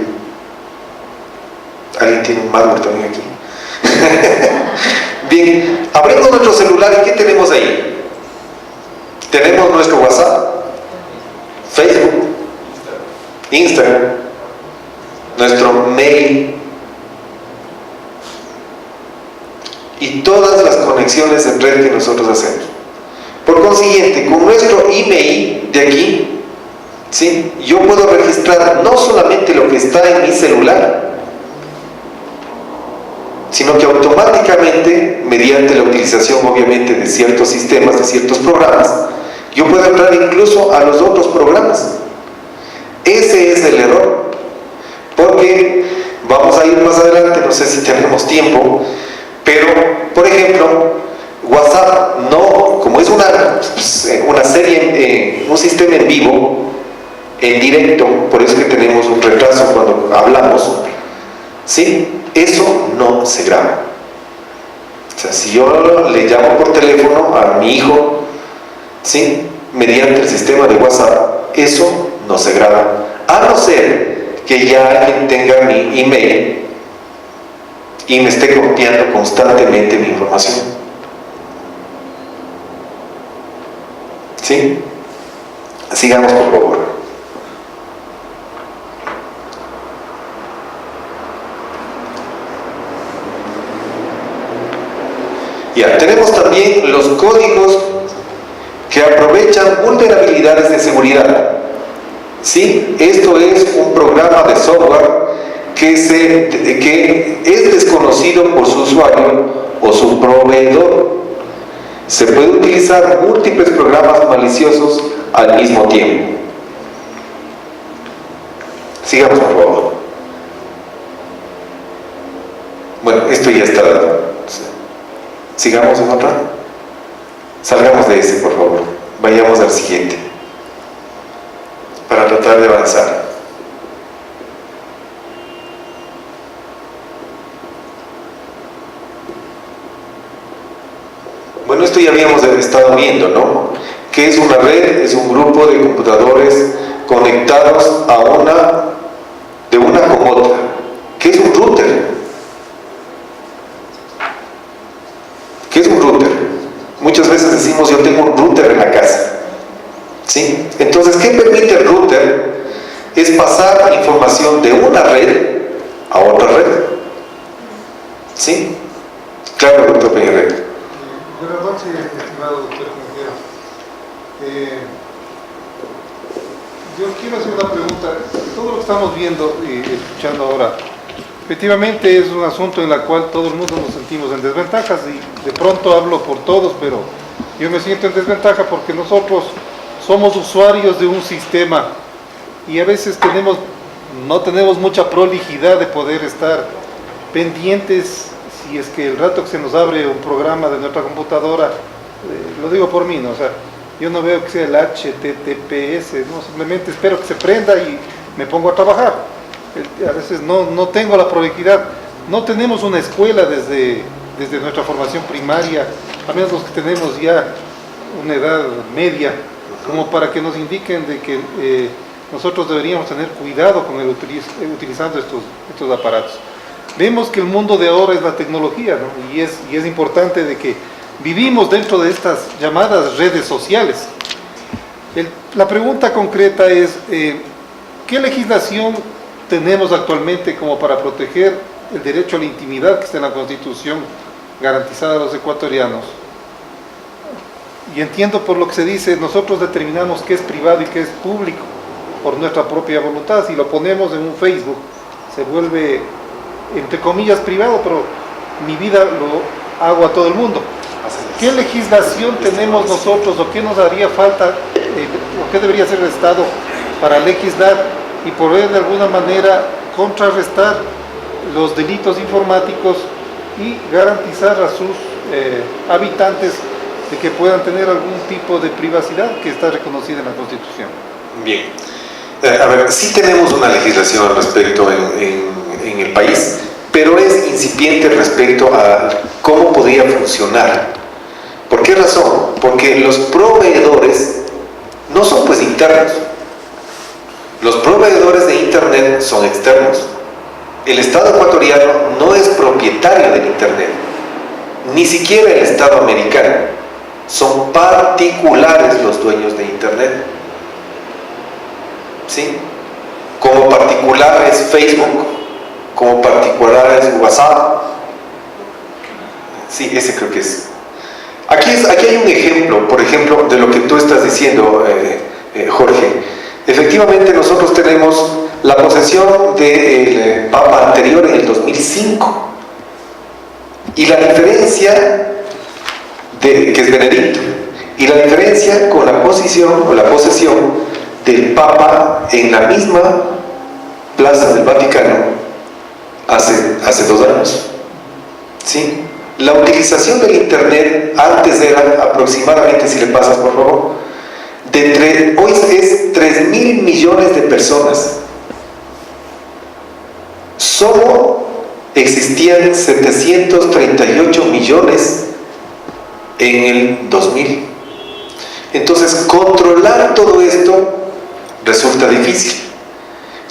¿Alguien tiene un malware también aquí? Bien, abrimos nuestro celular y ¿qué tenemos ahí? Tenemos nuestro WhatsApp, Facebook, Instagram, nuestro mail y todas las conexiones en red que nosotros hacemos. Por consiguiente, con nuestro email de aquí, ¿sí?, yo puedo registrar no solamente lo que está en mi celular, sino que automáticamente, mediante la utilización obviamente de ciertos sistemas, de ciertos programas, yo puedo entrar incluso a los otros programas. Ese es el error, porque vamos a ir más adelante, no sé si tenemos tiempo, pero, por ejemplo, WhatsApp no, como es una serie, un sistema en vivo, en directo, por eso es que tenemos un retraso cuando hablamos, ¿sí? Eso no se graba. O sea, si yo le llamo por teléfono a mi hijo, ¿sí?, mediante el sistema de WhatsApp, eso no se graba, a no ser que ya alguien tenga mi email y me esté copiando constantemente mi información. ¿Sí? Sigamos, por favor. Ya, tenemos también los códigos que aprovechan vulnerabilidades de seguridad. ¿Sí? Esto es un programa de software que es desconocido por su usuario o su proveedor. Se puede utilizar múltiples programas maliciosos al mismo tiempo. Sigamos, por favor. Bueno, esto ya está dado. Sigamos en otra. Salgamos de ese, por favor. Vayamos al siguiente, para tratar de avanzar. Bueno, esto ya habíamos estado viendo, ¿no? ¿Qué es una red? Es un grupo de computadores conectados de una con otra. ¿Qué es un router? ¿Qué es un router? Muchas veces decimos, yo tengo un router en la casa, ¿sí? Entonces, ¿qué permite el router? Es pasar información de una red a otra red, ¿sí? Claro, doctor Peñarreira. Buenas noches, estimado doctor Peñarreira. Yo quiero hacer una pregunta. Todo lo que estamos viendo y escuchando ahora, efectivamente es un asunto en el cual todo el mundo nos sentimos en desventajas, y de pronto hablo por todos, pero yo me siento en desventaja porque nosotros somos usuarios de un sistema y a veces no tenemos mucha prolijidad de poder estar pendientes. Si es que el rato que se nos abre un programa de nuestra computadora, lo digo por mí, ¿no? O sea, yo no veo que sea el HTTPS, ¿no? Simplemente espero que se prenda y me pongo a trabajar. A veces no tengo la prolijidad. No tenemos una escuela desde nuestra formación primaria, al menos los que tenemos ya una edad media, como para que nos indiquen de que nosotros deberíamos tener cuidado con utilizando estos aparatos. Vemos que el mundo de ahora es la tecnología, ¿no? y es importante de que vivimos dentro de estas llamadas redes sociales. La pregunta concreta es, ¿qué legislación tenemos actualmente como para proteger el derecho a la intimidad que está en la Constitución garantizada a los ecuatorianos? Y entiendo por lo que se dice, nosotros determinamos qué es privado y qué es público por nuestra propia voluntad. Si lo ponemos en un Facebook, se vuelve, entre comillas, privado, pero mi vida lo hago a todo el mundo. ¿Qué legislación tenemos nosotros o qué nos haría falta o qué debería hacer el Estado para legislar y poder de alguna manera contrarrestar los delitos informáticos y garantizar a sus habitantes de que puedan tener algún tipo de privacidad que está reconocida en la Constitución? Bien. A ver, sí tenemos una legislación al respecto en el país, pero es incipiente respecto a cómo podría funcionar. ¿Por qué razón? Porque los proveedores no son pues internos. Los proveedores de Internet son externos. El Estado ecuatoriano no es propietario del Internet, ni siquiera el Estado americano. Son particulares los dueños de Internet. ¿Sí? Como particular es Facebook, como particular es WhatsApp. Sí, ese creo que es. Aquí hay un ejemplo, por ejemplo, de lo que tú estás diciendo, Jorge. Efectivamente, nosotros tenemos la posesión del Papa anterior en el 2005. Y la diferencia, que es Benedicto, y la diferencia con la posición o la posesión del Papa en la misma plaza del Vaticano hace 2 años. ¿Sí? La utilización del Internet antes era aproximadamente, si le pasas por favor, hoy es 3.000 millones de personas. Solo existían 738 millones en el 2000. Entonces, controlar todo esto resulta difícil.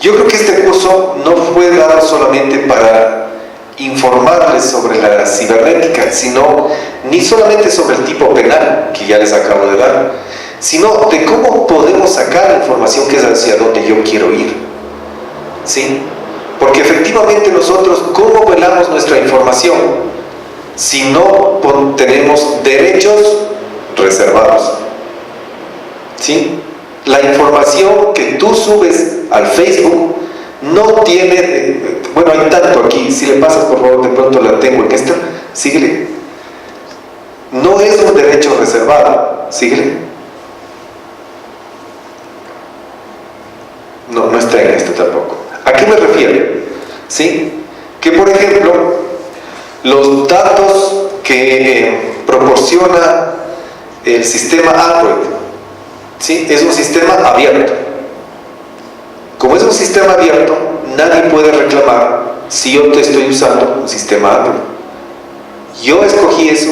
Yo creo que este curso no fue dado solamente para informarles sobre la cibernética, sino ni solamente sobre el tipo penal, que ya les acabo de dar, sino de cómo podemos sacar la información que es hacia donde yo quiero ir. ¿Sí? Porque efectivamente nosotros, ¿cómo velamos nuestra información si no tenemos derechos reservados? ¿Sí? La información que tú subes al Facebook no tiene, bueno, hay tanto aquí, si le pasas por favor, de pronto la tengo en esta, síguele. No es un derecho reservado, síguele. No está en esta tampoco. ¿A qué me refiero? ¿Sí? Que por ejemplo, los datos que proporciona el sistema Android, ¿sí? Es un sistema abierto. Como es un sistema abierto, nadie puede reclamar si yo te estoy usando un sistema Android. Yo escogí eso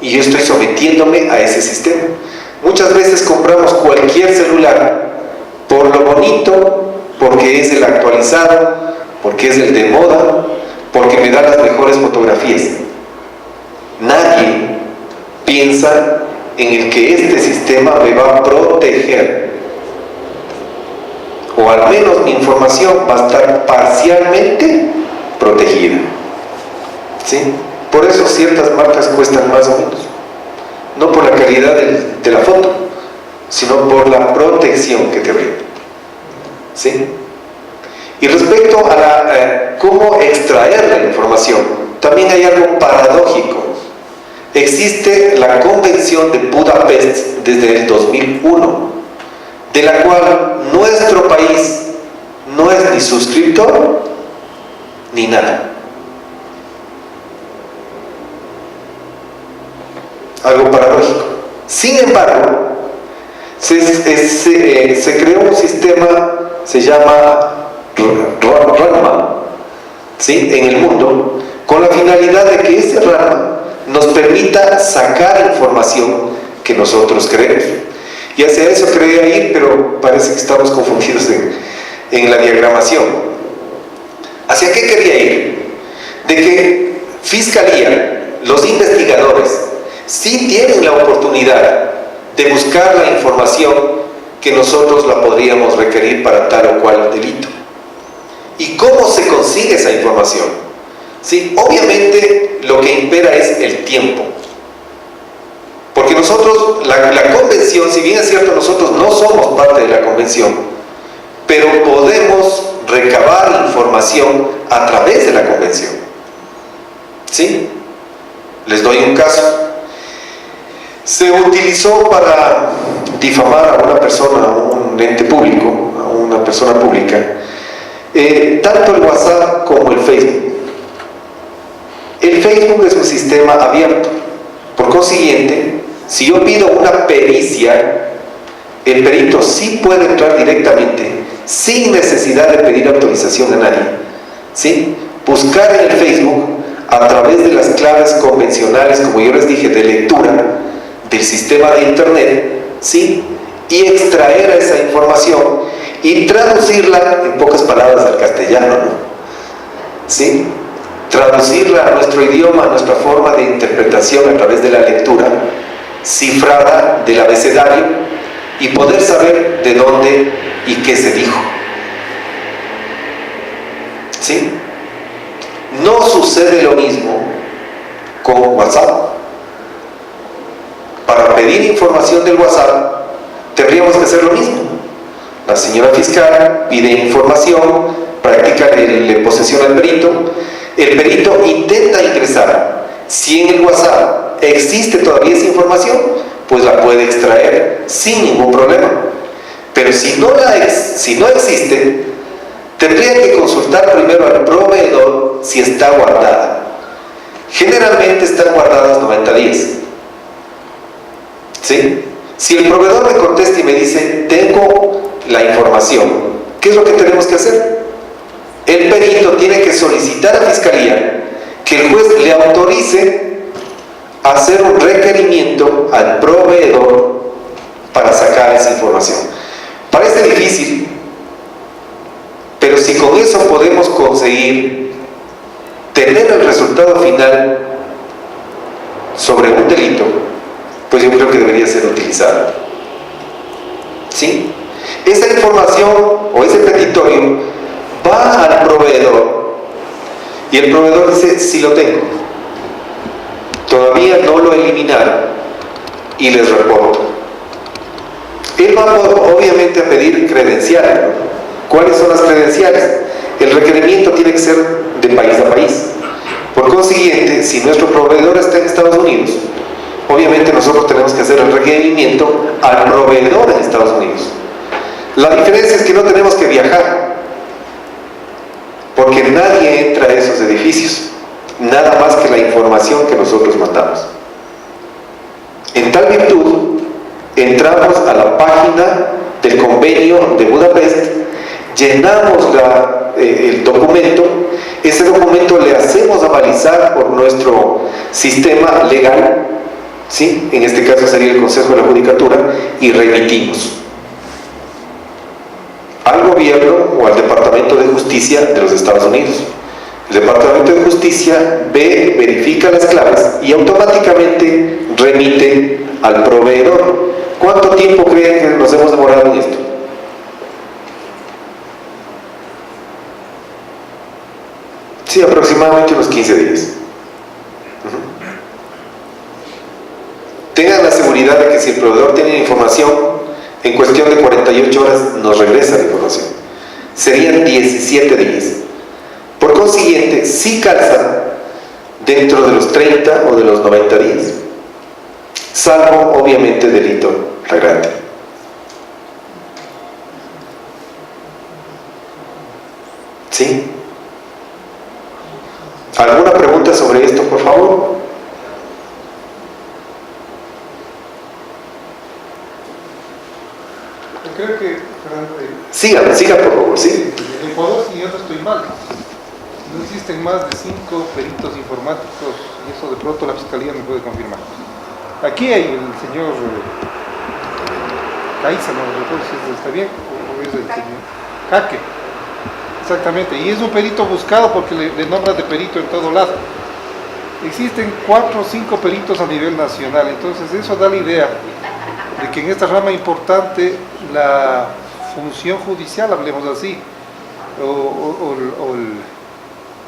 y yo estoy sometiéndome a ese sistema. Muchas veces compramos cualquier celular por lo bonito, porque es el actualizado, porque es el de moda, porque me da las mejores fotografías. Nadie piensa en el que este sistema me va a proteger, o al menos mi información va a estar parcialmente protegida. ¿Sí? Por eso ciertas marcas cuestan más o menos, no por la calidad de la foto, sino por la protección que te brinda. ¿Sí? Y respecto a cómo extraer la información, también hay algo paradójico. Existe la Convención de Budapest desde el 2001, de la cual nuestro país no es ni suscriptor ni nada. Algo paradójico. Sin embargo, se creó un sistema, se llama RANMA, ¿sí? En el mundo, con la finalidad de que ese RANMA nos permita sacar información que nosotros queremos. Y hacia eso quería ir, pero parece que estamos confundidos en la diagramación. ¿Hacia qué quería ir? De que Fiscalía, los investigadores, sí tienen la oportunidad de buscar la información que nosotros la podríamos requerir para tal o cual delito. ¿Y cómo se consigue esa información? Sí, obviamente lo que impera es el tiempo. Porque nosotros, la convención, si bien es cierto, nosotros no somos parte de la convención, pero podemos recabar información a través de la convención. ¿Sí? Les doy un caso. Se utilizó para difamar a una persona, a un ente público, a una persona pública, tanto el WhatsApp como el Facebook. El Facebook es un sistema abierto. Por consiguiente, si yo pido una pericia, el perito sí puede entrar directamente, sin necesidad de pedir autorización a nadie. ¿Sí? Buscar en el Facebook, a través de las claves convencionales, como yo les dije, de lectura del sistema de Internet, ¿sí? Y extraer esa información y traducirla en pocas palabras al castellano, ¿no? ¿Sí? Traducirla a nuestro idioma, a nuestra forma de interpretación a través de la lectura cifrada del abecedario y poder saber de dónde y qué se dijo. ¿Sí? No sucede lo mismo con WhatsApp. Para pedir información del WhatsApp tendríamos que hacer lo mismo. La señora fiscal pide información, practica la posesión al perito. El perito intenta ingresar. Si en el WhatsApp existe todavía esa información, pues la puede extraer sin ningún problema. Pero si no existe, tendría que consultar primero al proveedor si está guardada. Generalmente están guardadas 90 días. ¿Sí? Si el proveedor me contesta y me dice, tengo la información, ¿qué es lo que tenemos que hacer? El perito tiene que solicitar a Fiscalía que el juez le autorice a hacer un requerimiento al proveedor para sacar esa información. Parece difícil, pero si con eso podemos conseguir tener el resultado final sobre un delito, pues yo creo que debería ser utilizado. ¿Sí? Esa información o ese petitorio va al proveedor y el proveedor dice, sí lo tengo, todavía no lo eliminaron y les reporto. Él va obviamente a pedir credenciales, ¿no? ¿Cuáles son las credenciales? El requerimiento tiene que ser de país a país. Por consiguiente, si nuestro proveedor está en Estados Unidos, obviamente nosotros tenemos que hacer el requerimiento al proveedor en Estados Unidos. La diferencia es que no tenemos que viajar, porque nadie entra a esos edificios, nada más que la información que nosotros mandamos. En tal virtud, entramos a la página del convenio de Budapest, llenamos el documento, ese documento le hacemos avalizar por nuestro sistema legal, ¿sí? En este caso sería el Consejo de la Judicatura, y remitimos al gobierno o al Departamento de Justicia de los Estados Unidos. El Departamento de Justicia verifica las claves y automáticamente remite al proveedor. ¿Cuánto tiempo creen que nos hemos demorado en esto? Sí, aproximadamente unos 15 días. Tengan la seguridad de que si el proveedor tiene información, en cuestión de 48 horas nos regresa la información. Serían 17 días. Por consiguiente, sí calza dentro de los 30 o de los 90 días. Salvo, obviamente, delito flagrante. ¿Sí? ¿Alguna pregunta sobre esto, por favor? Creo que... Siga por favor, sí. En Ecuador, si yo no estoy mal, no existen más de 5 peritos informáticos, y eso de pronto la Fiscalía me puede confirmar. Aquí hay el señor Caiza, no recuerdo si está bien, o es el señor Jaque. Exactamente, y es un perito buscado porque le nombran de perito en todo lado. Existen 4 o 5 peritos a nivel nacional, entonces eso da la idea de que en esta rama importante la función judicial, hablemos así, o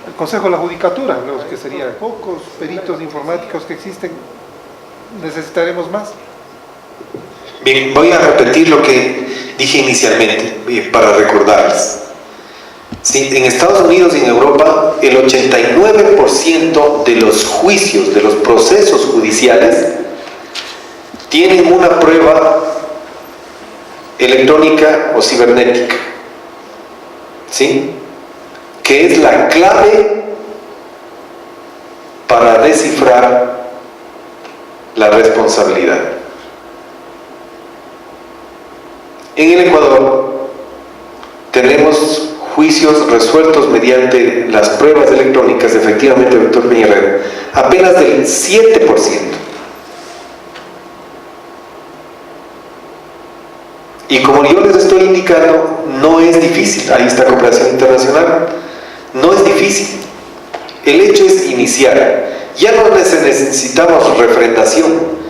el Consejo de la Judicatura, los que serían pocos peritos informáticos que existen, necesitaremos más. Bien, voy a repetir lo que dije inicialmente para recordarles. Sí, en Estados Unidos y en Europa, el 89% de los juicios, de los procesos judiciales, tienen una prueba electrónica o cibernética, ¿sí? Que es la clave para descifrar la responsabilidad. En el Ecuador tenemos juicios resueltos mediante las pruebas electrónicas, efectivamente, doctor Peñarrera, apenas del 7%. Y como yo les estoy indicando, no es difícil. Ahí está cooperación internacional. No es difícil. El hecho es iniciar. Ya no necesitamos refrendación.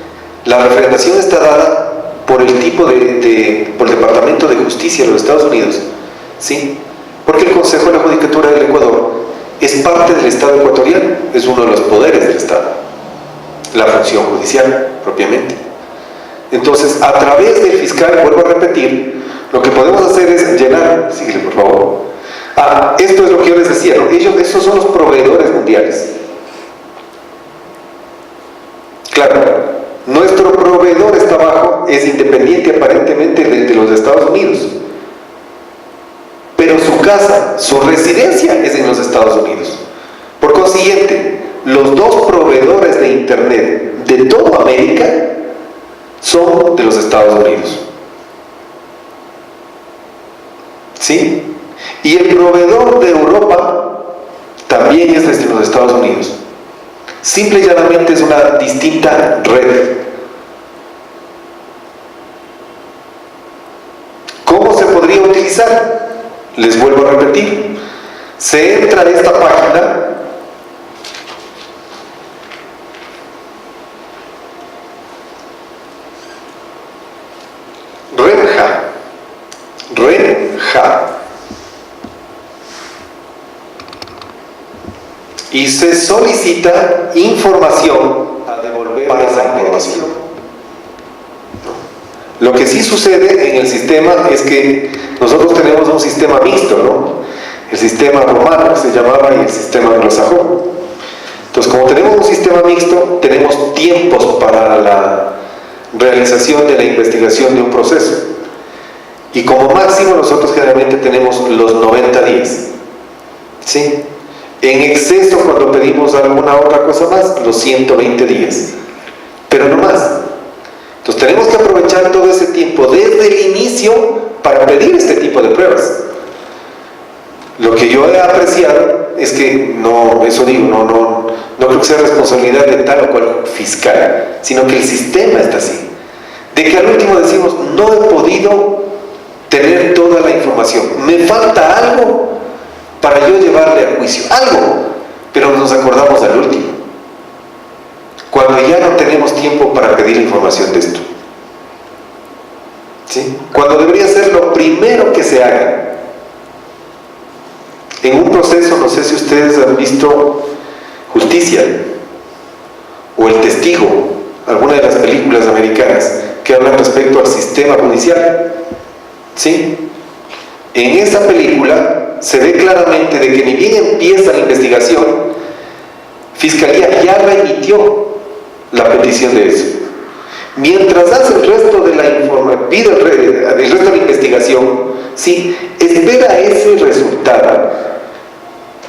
La refrendación está dada por el tipo por el Departamento de Justicia de los Estados Unidos, ¿sí? Porque el Consejo de la Judicatura del Ecuador es parte del Estado ecuatoriano, es uno de los poderes del Estado, la función judicial propiamente. Entonces, a través del fiscal, vuelvo a repetir, lo que podemos hacer es llenar, síguele por favor. Esto es lo que yo les decía, ¿no? Esos son los proveedores mundiales. Claro, nuestro proveedor está abajo, es independiente aparentemente de los Estados Unidos, pero su casa, su residencia es en los Estados Unidos. Por consiguiente, los dos proveedores de Internet de toda América son de los Estados Unidos. ¿Sí? Y el proveedor de Europa también es desde los Estados Unidos. Simple y llanamente es una distinta red. ¿Cómo se podría utilizar? Les vuelvo a repetir. Se entra a esta página. RENJA. Y se solicita información a devolver para esa información. Lo que sí sucede en el sistema es que nosotros tenemos un sistema mixto, ¿no? El sistema romano se llamaba y el sistema anglosajón. Entonces, como tenemos un sistema mixto, tenemos tiempos para la realización de la investigación de un proceso. Y como máximo nosotros generalmente tenemos los 90 días. ¿Sí? En exceso, cuando pedimos alguna otra cosa más, los 120 días. Pero no más. Entonces tenemos que aprovechar todo ese tiempo desde el inicio para pedir este tipo de pruebas. Lo que yo he apreciado es que no creo que sea responsabilidad de tal o cual fiscal, sino que el sistema está así. De que al último decimos, no he podido tener toda la información, me falta algo para yo llevarle a juicio, algo, pero nos acordamos al último, cuando ya no tenemos tiempo para pedir información de esto. ¿Sí? Cuando debería ser lo primero que se haga. En un proceso, no sé si ustedes han visto Justicia o El Testigo, alguna de las películas americanas que hablan respecto al sistema judicial. ¿Sí? En esa película se ve claramente de que ni bien empieza la investigación, Fiscalía ya remitió la petición de eso. Mientras hace el resto de la pide el resto de la investigación, ¿sí? Espera ese resultado.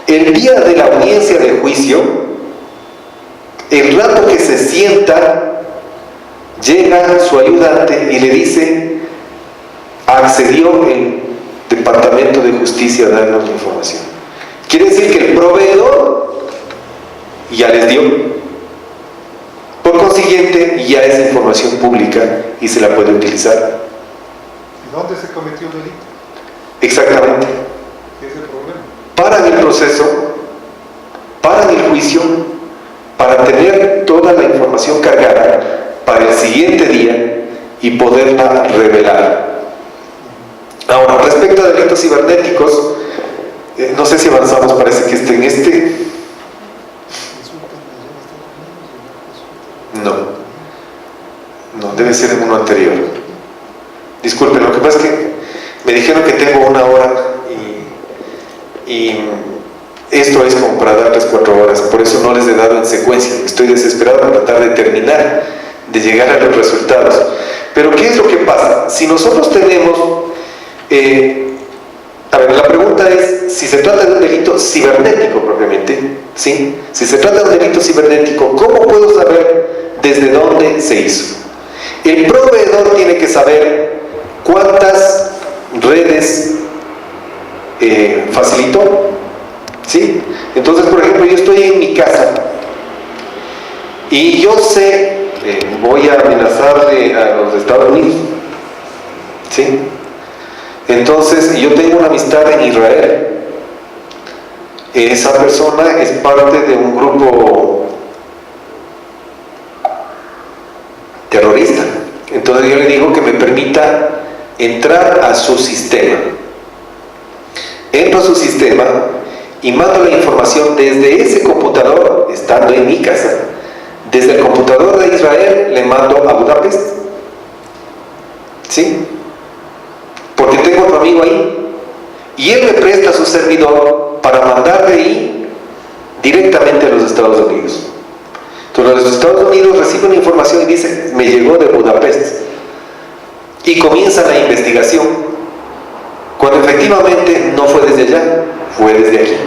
El día de la audiencia de juicio, el rato que se sienta, llega su ayudante y le dice: accedió el Departamento de Justicia a darnos la información. Quiere decir que el proveedor ya les dio. Por consiguiente, ya es información pública y se la puede utilizar. ¿Y dónde se cometió el delito? Exactamente. ¿Qué es el problema? Paran el proceso, paran el juicio, para tener toda la información cargada para el siguiente día y poderla revelar. Ahora, respecto a delitos cibernéticos, no sé si avanzamos, parece que en este... No, debe ser en uno anterior. Disculpen, lo que pasa es que me dijeron que tengo 1 hora y esto es como para darles 4 horas, por eso no les he dado en secuencia. Estoy desesperado por tratar de terminar, de llegar a los resultados. Pero ¿qué es lo que pasa? Si nosotros tenemos... a ver, la pregunta es si se trata de un delito cibernético propiamente, ¿sí? Si se trata de un delito cibernético, ¿cómo puedo saber desde dónde se hizo? El proveedor tiene que saber cuántas redes facilitó, ¿sí? Entonces, por ejemplo, yo estoy en mi casa y yo sé, voy a amenazarle a los Estados Unidos ¿Sí? Entonces, yo tengo una amistad en Israel. Esa persona es parte de un grupo terrorista. Entonces yo le digo que me permita entrar a su sistema. Entro a su sistema y mando la información desde ese computador, estando en mi casa. Desde el computador de Israel le mando a Budapest. ¿Sí? Porque tengo otro amigo ahí. Y él me presta su servidor para mandar de ahí directamente a los Estados Unidos. Entonces los Estados Unidos reciben información y dicen, me llegó de Budapest. Y comienza la investigación. Cuando efectivamente no fue desde allá, fue desde aquí.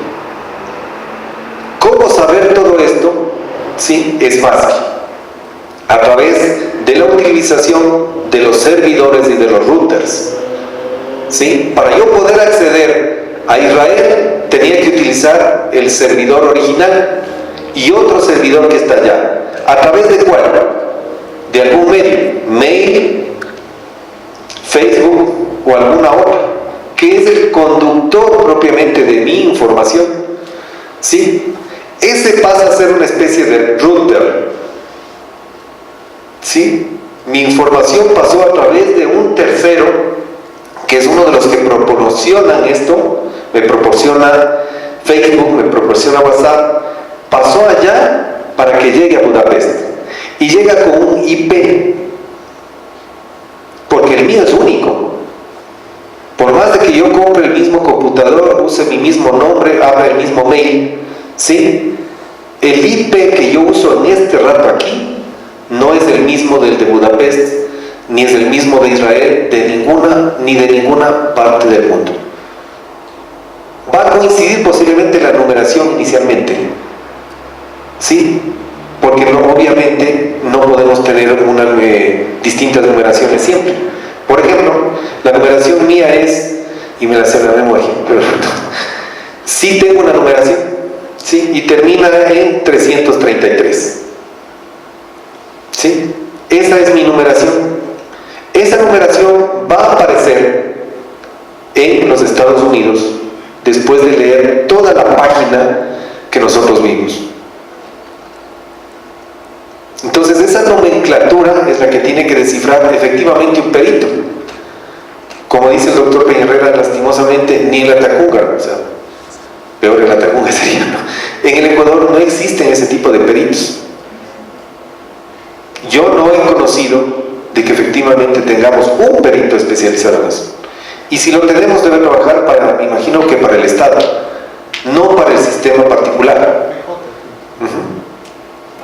¿Cómo saber todo esto? Sí, es fácil. A través de la utilización de los servidores y de los routers. ¿Sí? Para yo poder acceder a Israel, tenía que utilizar el servidor original y otro servidor que está allá. ¿A través de cuál? De algún medio, mail, Facebook o alguna otra, que es el conductor propiamente de mi información. ¿Sí? Ese pasa a ser una especie de router. ¿Sí? Mi información pasó a través de un tercero, que es uno de los que proporcionan esto, me proporciona Facebook, me proporciona WhatsApp, pasó allá para que llegue a Budapest. Y llega con un IP, porque el mío es único. Por más de que yo compre el mismo computador, use mi mismo nombre, abra el mismo mail, ¿sí? El IP que yo uso en este rato aquí no es el mismo del de Budapest, ni es el mismo de Israel, ni de ninguna parte del mundo. Va a coincidir posiblemente la numeración inicialmente, ¿sí? Porque obviamente no podemos tener distintas numeraciones siempre. Por ejemplo, la numeración mía es, y me la sé de memoria, pero sí tengo una numeración, ¿sí? Y termina en 333, ¿sí? Esa es mi numeración. Esa numeración va a aparecer en los Estados Unidos después de leer toda la página que nosotros vimos. Entonces esa nomenclatura es la que tiene que descifrar efectivamente un perito. Como dice el doctor Peñarrera, lastimosamente ni el Atacunga, o sea, peor el Atacunga sería, ¿no? En el Ecuador no existen ese tipo de peritos. Yo no he conocido de que efectivamente tengamos un perito especializado en eso. Y si lo tenemos, debe trabajar para, me imagino que para el Estado, no para el sistema particular. No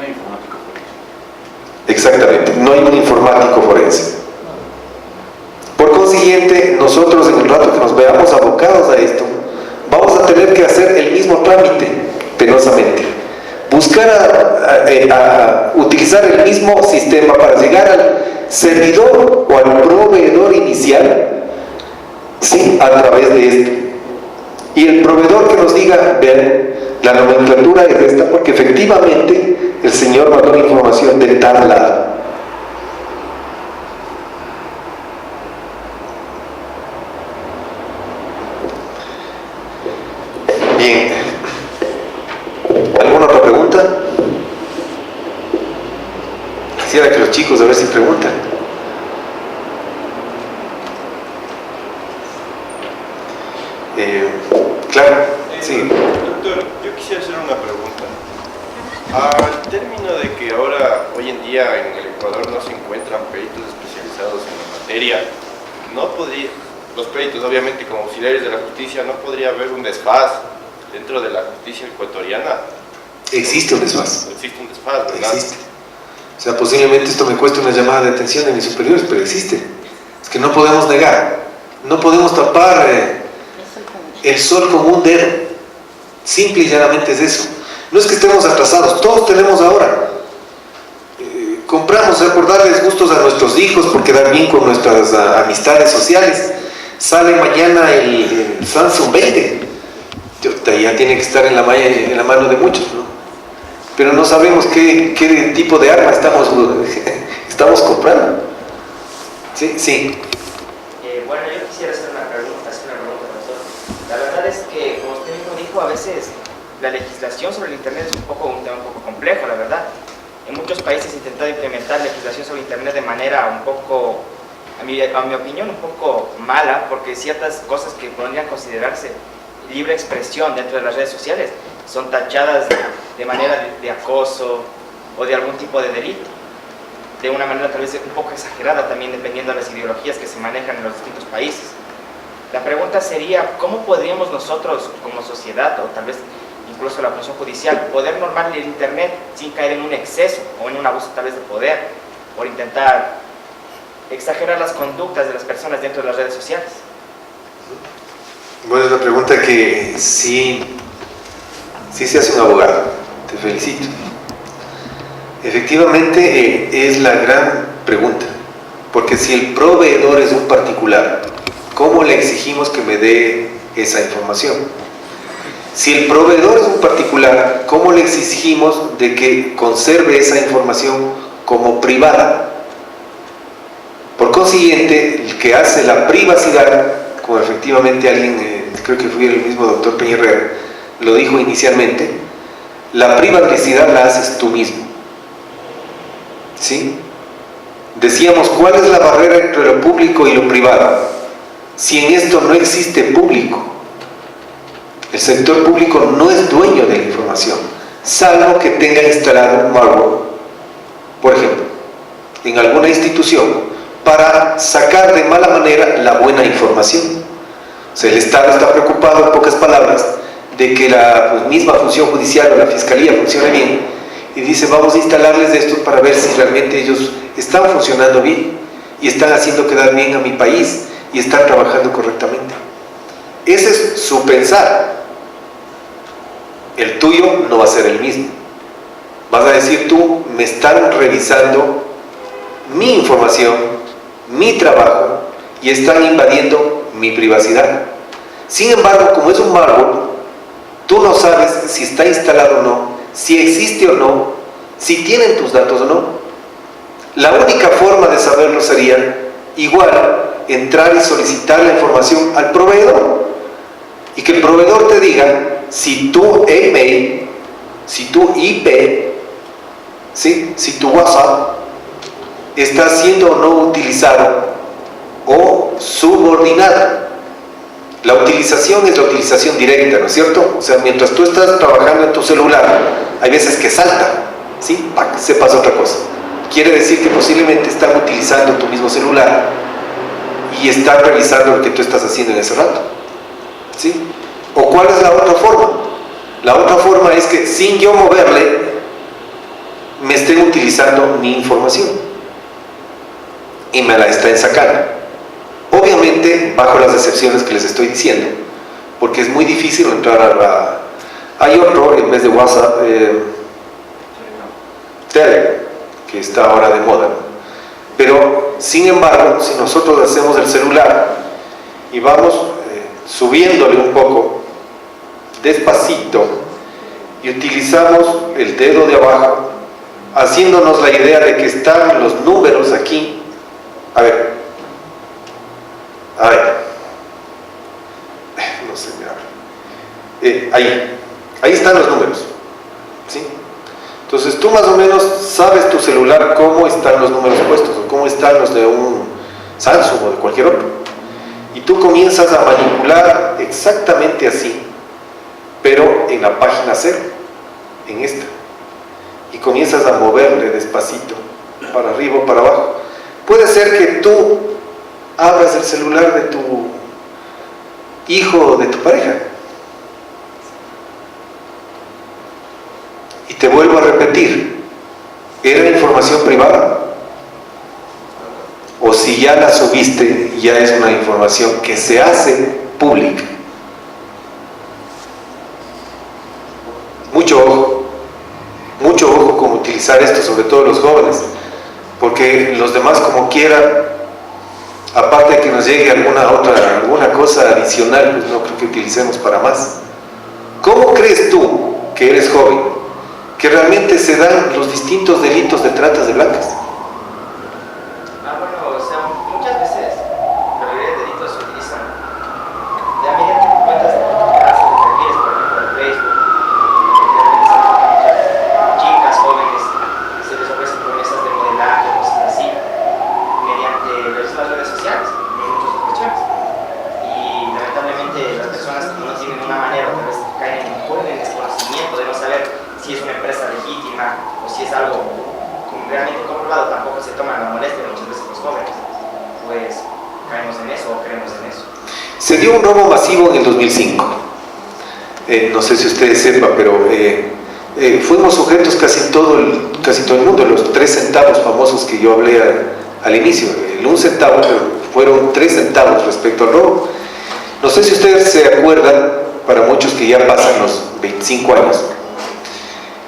hay informático forense. Exactamente, no hay un informático forense. Por consiguiente, nosotros en el rato que nos veamos abocados a esto, vamos a tener que hacer el mismo trámite, penosamente. Buscar utilizar el mismo sistema para llegar al servidor o al proveedor inicial, sí, a través de esto. Y el proveedor que nos diga, vean, la nomenclatura es esta porque efectivamente el señor mandó la información de tal lado. Bien. ¿Alguna otra pregunta? Quisiera que los chicos a ver si preguntan. Claro, sí. Doctor, yo quisiera hacer una pregunta. Al término de que ahora, hoy en día en el Ecuador no se encuentran peritos especializados en la materia, no podría, los peritos obviamente como auxiliares de la justicia, no podría haber un desfaz dentro de la justicia ecuatoriana. Existe un desfaz. Existe un desfaz, ¿verdad? Existe. O sea, posiblemente esto me cueste una llamada de atención de mis superiores, pero existe. Es que no podemos negar, no podemos tapar el sol con un dedo. Simple y llanamente es eso. No es que estemos atrasados, todos tenemos ahora. Compramos, por darles gustos a nuestros hijos, por quedar bien con nuestras amistades sociales. Sale mañana el Samsung 20. Ya tiene que estar en la mano de muchos, ¿no? Pero no sabemos qué tipo de arma estamos comprando. Sí, sí. a veces la legislación sobre el Internet es un tema un poco complejo, la verdad. En muchos países se ha intentado implementar legislación sobre Internet de manera un poco, a mi opinión, un poco mala, porque ciertas cosas que podrían considerarse libre expresión dentro de las redes sociales son tachadas de manera de acoso o de algún tipo de delito, de una manera tal vez un poco exagerada también, dependiendo de las ideologías que se manejan en los distintos países. La pregunta sería, ¿cómo podríamos nosotros como sociedad, o tal vez incluso la función judicial, poder normar el Internet sin caer en un exceso o en un abuso tal vez de poder, por intentar exagerar las conductas de las personas dentro de las redes sociales? Bueno, es una pregunta que sí se hace un abogado, te felicito. Efectivamente, es la gran pregunta, porque si el proveedor es un particular, ¿cómo le exigimos que me dé esa información? Si el proveedor es un particular, ¿cómo le exigimos de que conserve esa información como privada? Por consiguiente, el que hace la privacidad, como efectivamente alguien, creo que fue el mismo doctor Peña Herrera, lo dijo inicialmente, la privacidad la haces tú mismo. ¿Sí? Decíamos, ¿cuál es la barrera entre lo público y lo privado? Si en esto no existe público, el sector público no es dueño de la información, salvo que tenga instalado un malware, por ejemplo, en alguna institución, para sacar de mala manera la buena información. O sea, el Estado está preocupado, en pocas palabras, de que la misma función judicial o la fiscalía funcione bien, y dice, vamos a instalarles esto para ver si realmente ellos están funcionando bien y están haciendo quedar bien a mi país y están trabajando correctamente. Ese es su pensar. El tuyo no va a ser el mismo. Vas a decir tú, me están revisando mi información, mi trabajo, y están invadiendo mi privacidad. Sin embargo, como es un malware, tú no sabes si está instalado o no, si existe o no, si tienen tus datos o no. La única forma de saberlo sería, igual, entrar y solicitar la información al proveedor, y que el proveedor te diga si tu email, si tu IP, ¿sí? Si tu WhatsApp está siendo o no utilizado o subordinado. La utilización es la utilización directa, ¿no es cierto? O sea, mientras tú estás trabajando en tu celular, hay veces que salta, ¿sí? ¡Pac! Se pasa otra cosa. Quiere decir que posiblemente están utilizando tu mismo celular y están revisando lo que tú estás haciendo en ese rato, ¿sí? ¿O cuál es la otra forma? La otra forma es que sin yo moverle, me estén utilizando mi información y me la estén sacando. Obviamente, bajo las excepciones que les estoy diciendo, porque es muy difícil entrar a la... Hay otro, en vez de WhatsApp, Telegram, que está ahora de moda. Pero, sin embargo, si nosotros hacemos el celular y vamos subiéndole un poco, despacito, y utilizamos el dedo de abajo, haciéndonos la idea de que están los números aquí. A ver, no se me abre. Ahí están los números, ¿sí? Entonces tú más o menos sabes tu celular cómo están los números puestos, o cómo están los de un Samsung o de cualquier otro, y tú comienzas a manipular exactamente así, pero en la página 0, en esta, y comienzas a moverle despacito, para arriba o para abajo. Puede ser que tú abras el celular de tu hijo o de tu pareja, y te vuelvo a repetir, ¿era información privada? O si ya la subiste, ya es una información que se hace pública. Mucho ojo con utilizar esto, sobre todo los jóvenes, porque los demás, como quieran, aparte de que nos llegue alguna cosa adicional, pues no creo que utilicemos para más. ¿Cómo crees tú, que eres joven, que realmente se dan los distintos delitos de tratas de blancas? Bueno, o sea, muchas veces la mayoría de delitos se utilizan ya mediante cuentas de casa, de perfiles, por ejemplo, de realmente comprobado tampoco se toman la molestia muchas veces los jóvenes, pues caemos en eso o creemos en eso. Se dio un robo masivo en el 2005. No sé si ustedes sepan, pero fuimos sujetos casi todo el mundo, los 3 centavos famosos que yo hablé al inicio. El 1 centavo, pero fueron 3 centavos respecto al robo. No sé si ustedes se acuerdan, para muchos que ya pasan los 25 años,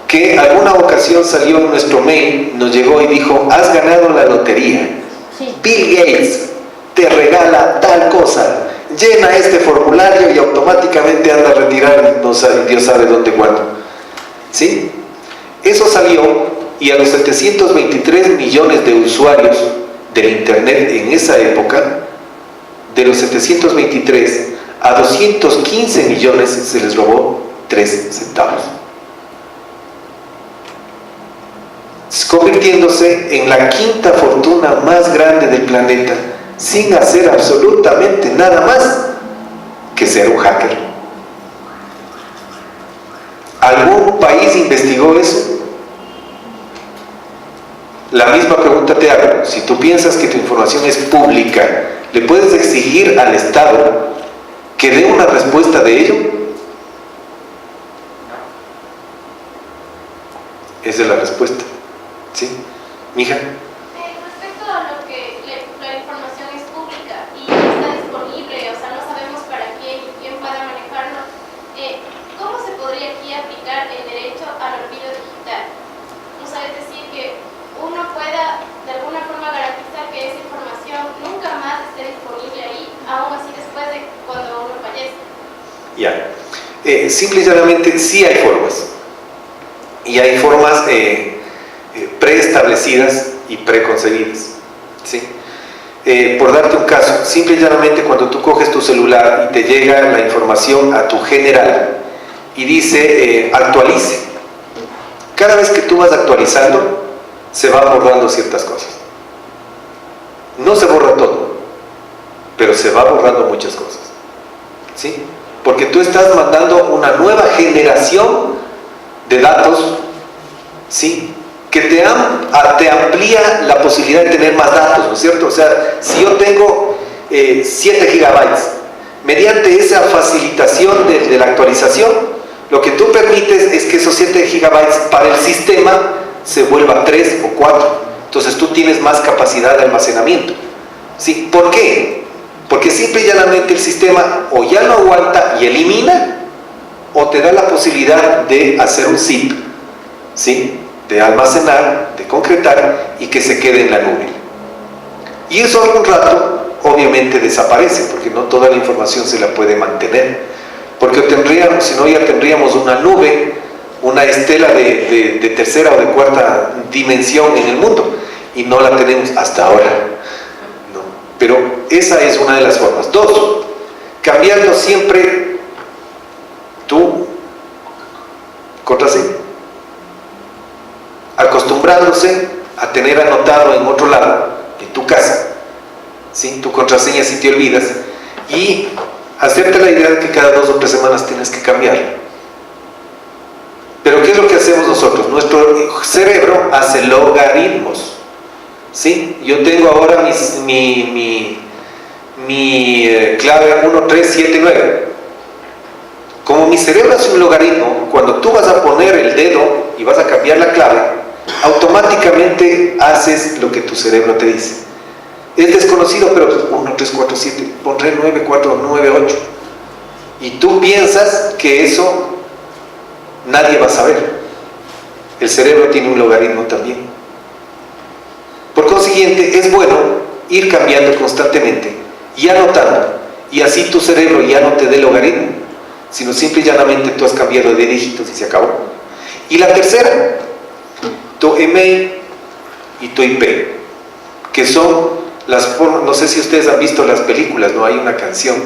que alguna ocasión salió en nuestro mail, nos llegó y dijo: has ganado la lotería. Sí. Bill Gates te regala tal cosa, llena este formulario y automáticamente anda a retirar, no sabe, Dios sabe dónde, cuándo. ¿Sí? Eso salió, y a los 723 millones de usuarios del internet en esa época, de los 723 a 215 millones se les robó 3 centavos, convirtiéndose en la 5ª fortuna más grande del planeta, sin hacer absolutamente nada más que ser un hacker. ¿Algún país investigó eso? La misma pregunta te hago. Si tú piensas que tu información es pública, ¿le puedes exigir al Estado que dé una respuesta de ello? Esa es la respuesta. ¿Sí? Mija. Respecto a lo que la información es pública y está disponible, o sea, no sabemos para quién pueda manejarlo, ¿cómo se podría aquí aplicar el derecho al olvido digital? O sea, es decir, que uno pueda de alguna forma garantizar que esa información nunca más esté disponible ahí, aún así después de cuando uno fallece. Ya. Simple y llanamente sí hay formas. Y hay formas preestablecidas y preconcebidas. ¿Sí? Por darte un caso, simple y llanamente cuando tú coges tu celular y te llega la información a tu general y dice actualice, cada vez que tú vas actualizando se van borrando ciertas cosas. No se borra todo, pero se va borrando muchas cosas. ¿Sí? Porque tú estás mandando una nueva generación de datos, ¿sí?, que te amplía la posibilidad de tener más datos, ¿no es cierto? O sea, si yo tengo 7 gigabytes, mediante esa facilitación de la actualización, lo que tú permites es que esos 7 gigabytes para el sistema se vuelvan 3 o 4. Entonces tú tienes más capacidad de almacenamiento. ¿Sí? ¿Por qué? Porque simple y llanamente el sistema o ya lo aguanta y elimina, o te da la posibilidad de hacer un zip, ¿sí?, de almacenar, de concretar y que se quede en la nube. Y eso algún rato obviamente desaparece, porque no toda la información se la puede mantener, porque tendríamos, si no, ya tendríamos una nube, una estela de tercera o de cuarta dimensión en el mundo, y no la tenemos hasta ahora, ¿no? Pero esa es una de las formas. 2, cambiando siempre tu contraseña, acostumbrándose a tener anotado en otro lado, en tu casa, ¿sí?, tu contraseña si te olvidas, y hacerte la idea de que cada 2 o 3 semanas tienes que cambiarla. Pero ¿qué es lo que hacemos nosotros? Nuestro cerebro hace logaritmos, ¿sí? Yo tengo ahora mi clave 1379. Como mi cerebro hace un logaritmo, cuando tú vas a poner el dedo y vas a cambiar la clave, automáticamente haces lo que tu cerebro te dice. Es desconocido, pero 1, 3, 4, 7, pondré 9, 4, 9, 8. Y tú piensas que eso nadie va a saber. El cerebro tiene un logaritmo también. Por consiguiente, es bueno ir cambiando constantemente y anotando, y así tu cerebro ya no te dé logaritmo, sino simple y llanamente tú has cambiado de dígitos y se acabó. Y la tercera, tu email y tu IP, que son las formas. No sé si ustedes han visto las películas, ¿no? Hay una canción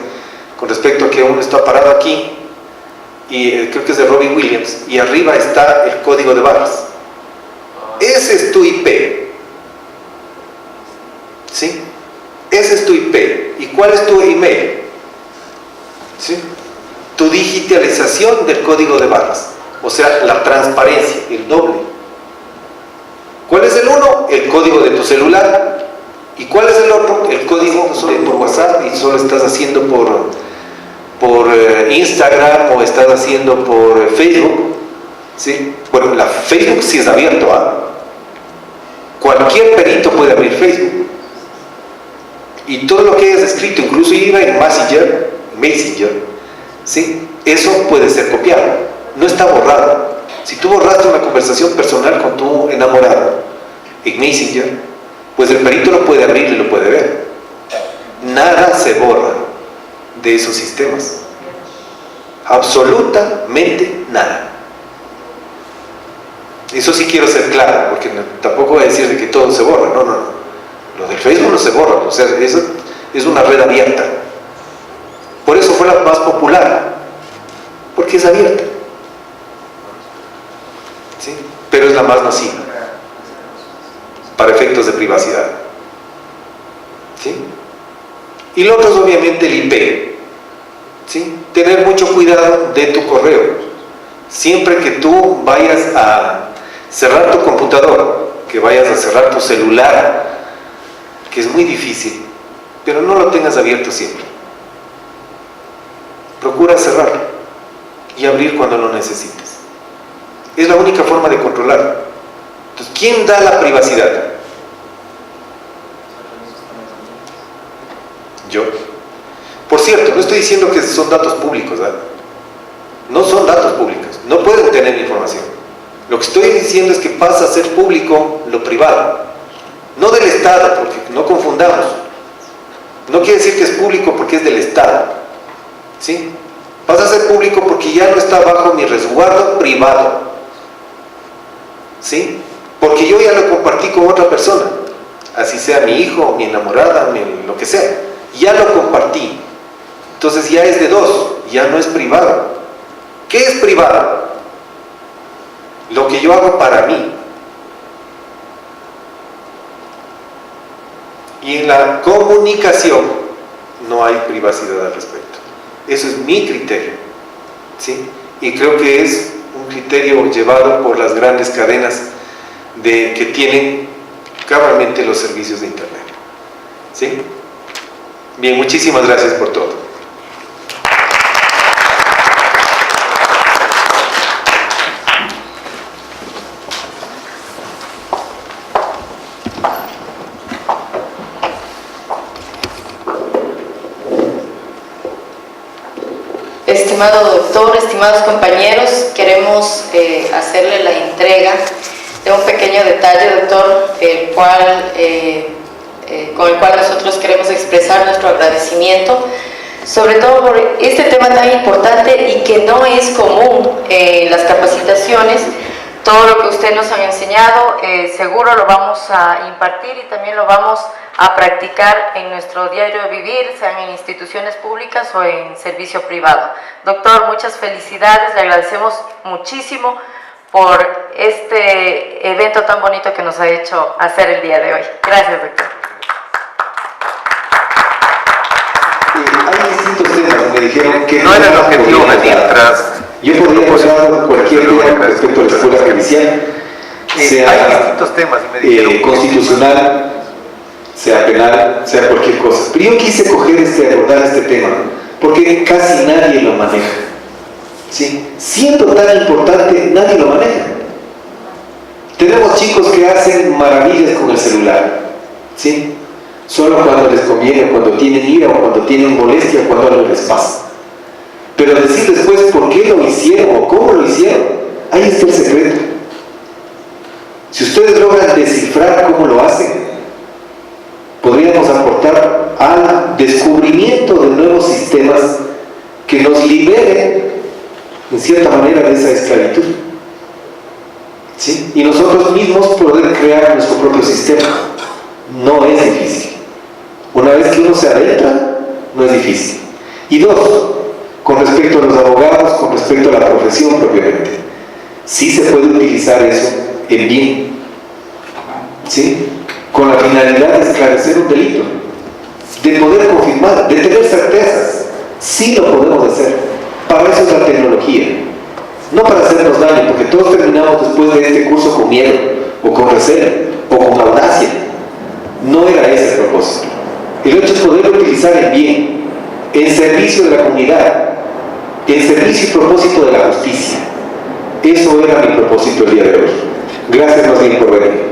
con respecto a que uno está parado aquí, y creo que es de Robin Williams, y arriba está el código de barras. Ese es tu IP, ¿sí? Ese es tu IP. ¿Y cuál es tu email? ¿Sí? Tu digitalización del código de barras, o sea, la transparencia, el doble. ¿Cuál es el 1? uno, el código de tu celular. ¿Y cuál es el otro? El código por WhatsApp, y solo estás haciendo por Instagram o estás haciendo por Facebook. ¿Sí? Bueno, la Facebook sí es abierto, ¿ah? Cualquier perito puede abrir Facebook. Y todo lo que hayas escrito, incluso iba en Messenger, ¿sí? Eso puede ser copiado, no está borrado. Si tú borraste una conversación personal con tu enamorado en Messenger, pues el perito lo puede abrir y lo puede ver. Nada se borra de esos sistemas. Absolutamente nada. Eso sí quiero ser claro, porque tampoco voy a decir de que todo se borra. No. Lo del Facebook no se borra, o sea, eso es una red abierta. Por eso fue la más popular, porque es abierta. ¿Sí? Pero es la más nociva para efectos de privacidad. ¿Sí? Y lo otro es obviamente el IP. ¿Sí? Tener mucho cuidado de tu correo. Siempre que tú vayas a cerrar tu computador, que vayas a cerrar tu celular, que es muy difícil, pero no lo tengas abierto siempre. Procura cerrarlo y abrir cuando lo necesites. Es la única forma de controlarlo. Entonces, ¿quién da la privacidad? Yo. Por cierto, no estoy diciendo que son datos públicos, ¿verdad? No son datos públicos, no pueden tener información. Lo que estoy diciendo es que pasa a ser público lo privado, no del Estado, porque no confundamos. No quiere decir que es público porque es del Estado, ¿sí? Pasa a ser público porque ya no está bajo mi resguardo privado, ¿sí? Porque yo ya lo compartí con otra persona, así sea mi hijo, mi enamorada, lo que sea, ya lo compartí. Entonces ya es de dos, ya no es privado. ¿Qué es privado? Lo que yo hago para mí. Y en la comunicación no hay privacidad al respecto. Eso es mi criterio, ¿sí? Y creo que es un criterio llevado por las grandes cadenas que tienen cabalmente los servicios de Internet, ¿sí? Bien, muchísimas gracias por todo. Estimado doctor, estimados compañeros, queremos hacerle la entrega de un pequeño detalle, doctor, con el cual nosotros queremos expresar nuestro agradecimiento, sobre todo por este tema tan importante y que no es común en las capacitaciones. Todo lo que usted nos ha enseñado seguro lo vamos a impartir y también lo vamos a practicar en nuestro diario de vivir, sean en instituciones públicas o en servicio privado. Doctor, muchas felicidades, le agradecemos muchísimo por este evento tan bonito que nos ha hecho hacer el día de hoy. Gracias, doctor. Hay distintos temas, me dijeron que no era el objetivo venir tras. Yo podría hablar cualquier tema respecto a la escuela judicial, sea hay distintos temas y me dijeron constitucional, sea penal, sea cualquier cosa. Pero yo quise abordar este tema porque casi nadie lo maneja, ¿sí? Siendo tan importante, nadie lo maneja. Tenemos chicos que hacen maravillas con el celular, ¿sí? Solo cuando les conviene, cuando tienen ira o cuando tienen molestia, cuando algo les pasa. Pero decir después por qué lo hicieron o cómo lo hicieron, ahí está el secreto. Si ustedes logran descifrar cómo lo hacen, podríamos aportar al descubrimiento de nuevos sistemas que nos liberen, en cierta manera, de esa esclavitud, ¿sí? Y nosotros mismos poder crear nuestro propio sistema. No es difícil. Una vez que uno se adentra, no es difícil. Y dos, con respecto a los abogados, con respecto a la profesión propiamente, sí se puede utilizar eso en bien, ¿sí? Con la finalidad de esclarecer un delito, de poder confirmar, de tener certezas. Sí lo podemos hacer. Para eso es la tecnología, no para hacernos daño, porque todos terminamos después de este curso con miedo, o con recelo, o con maldad. propósito. El hecho es poder utilizar el bien en servicio de la comunidad, en servicio y propósito de la justicia. Eso era mi propósito el día de hoy. Gracias más bien por venir.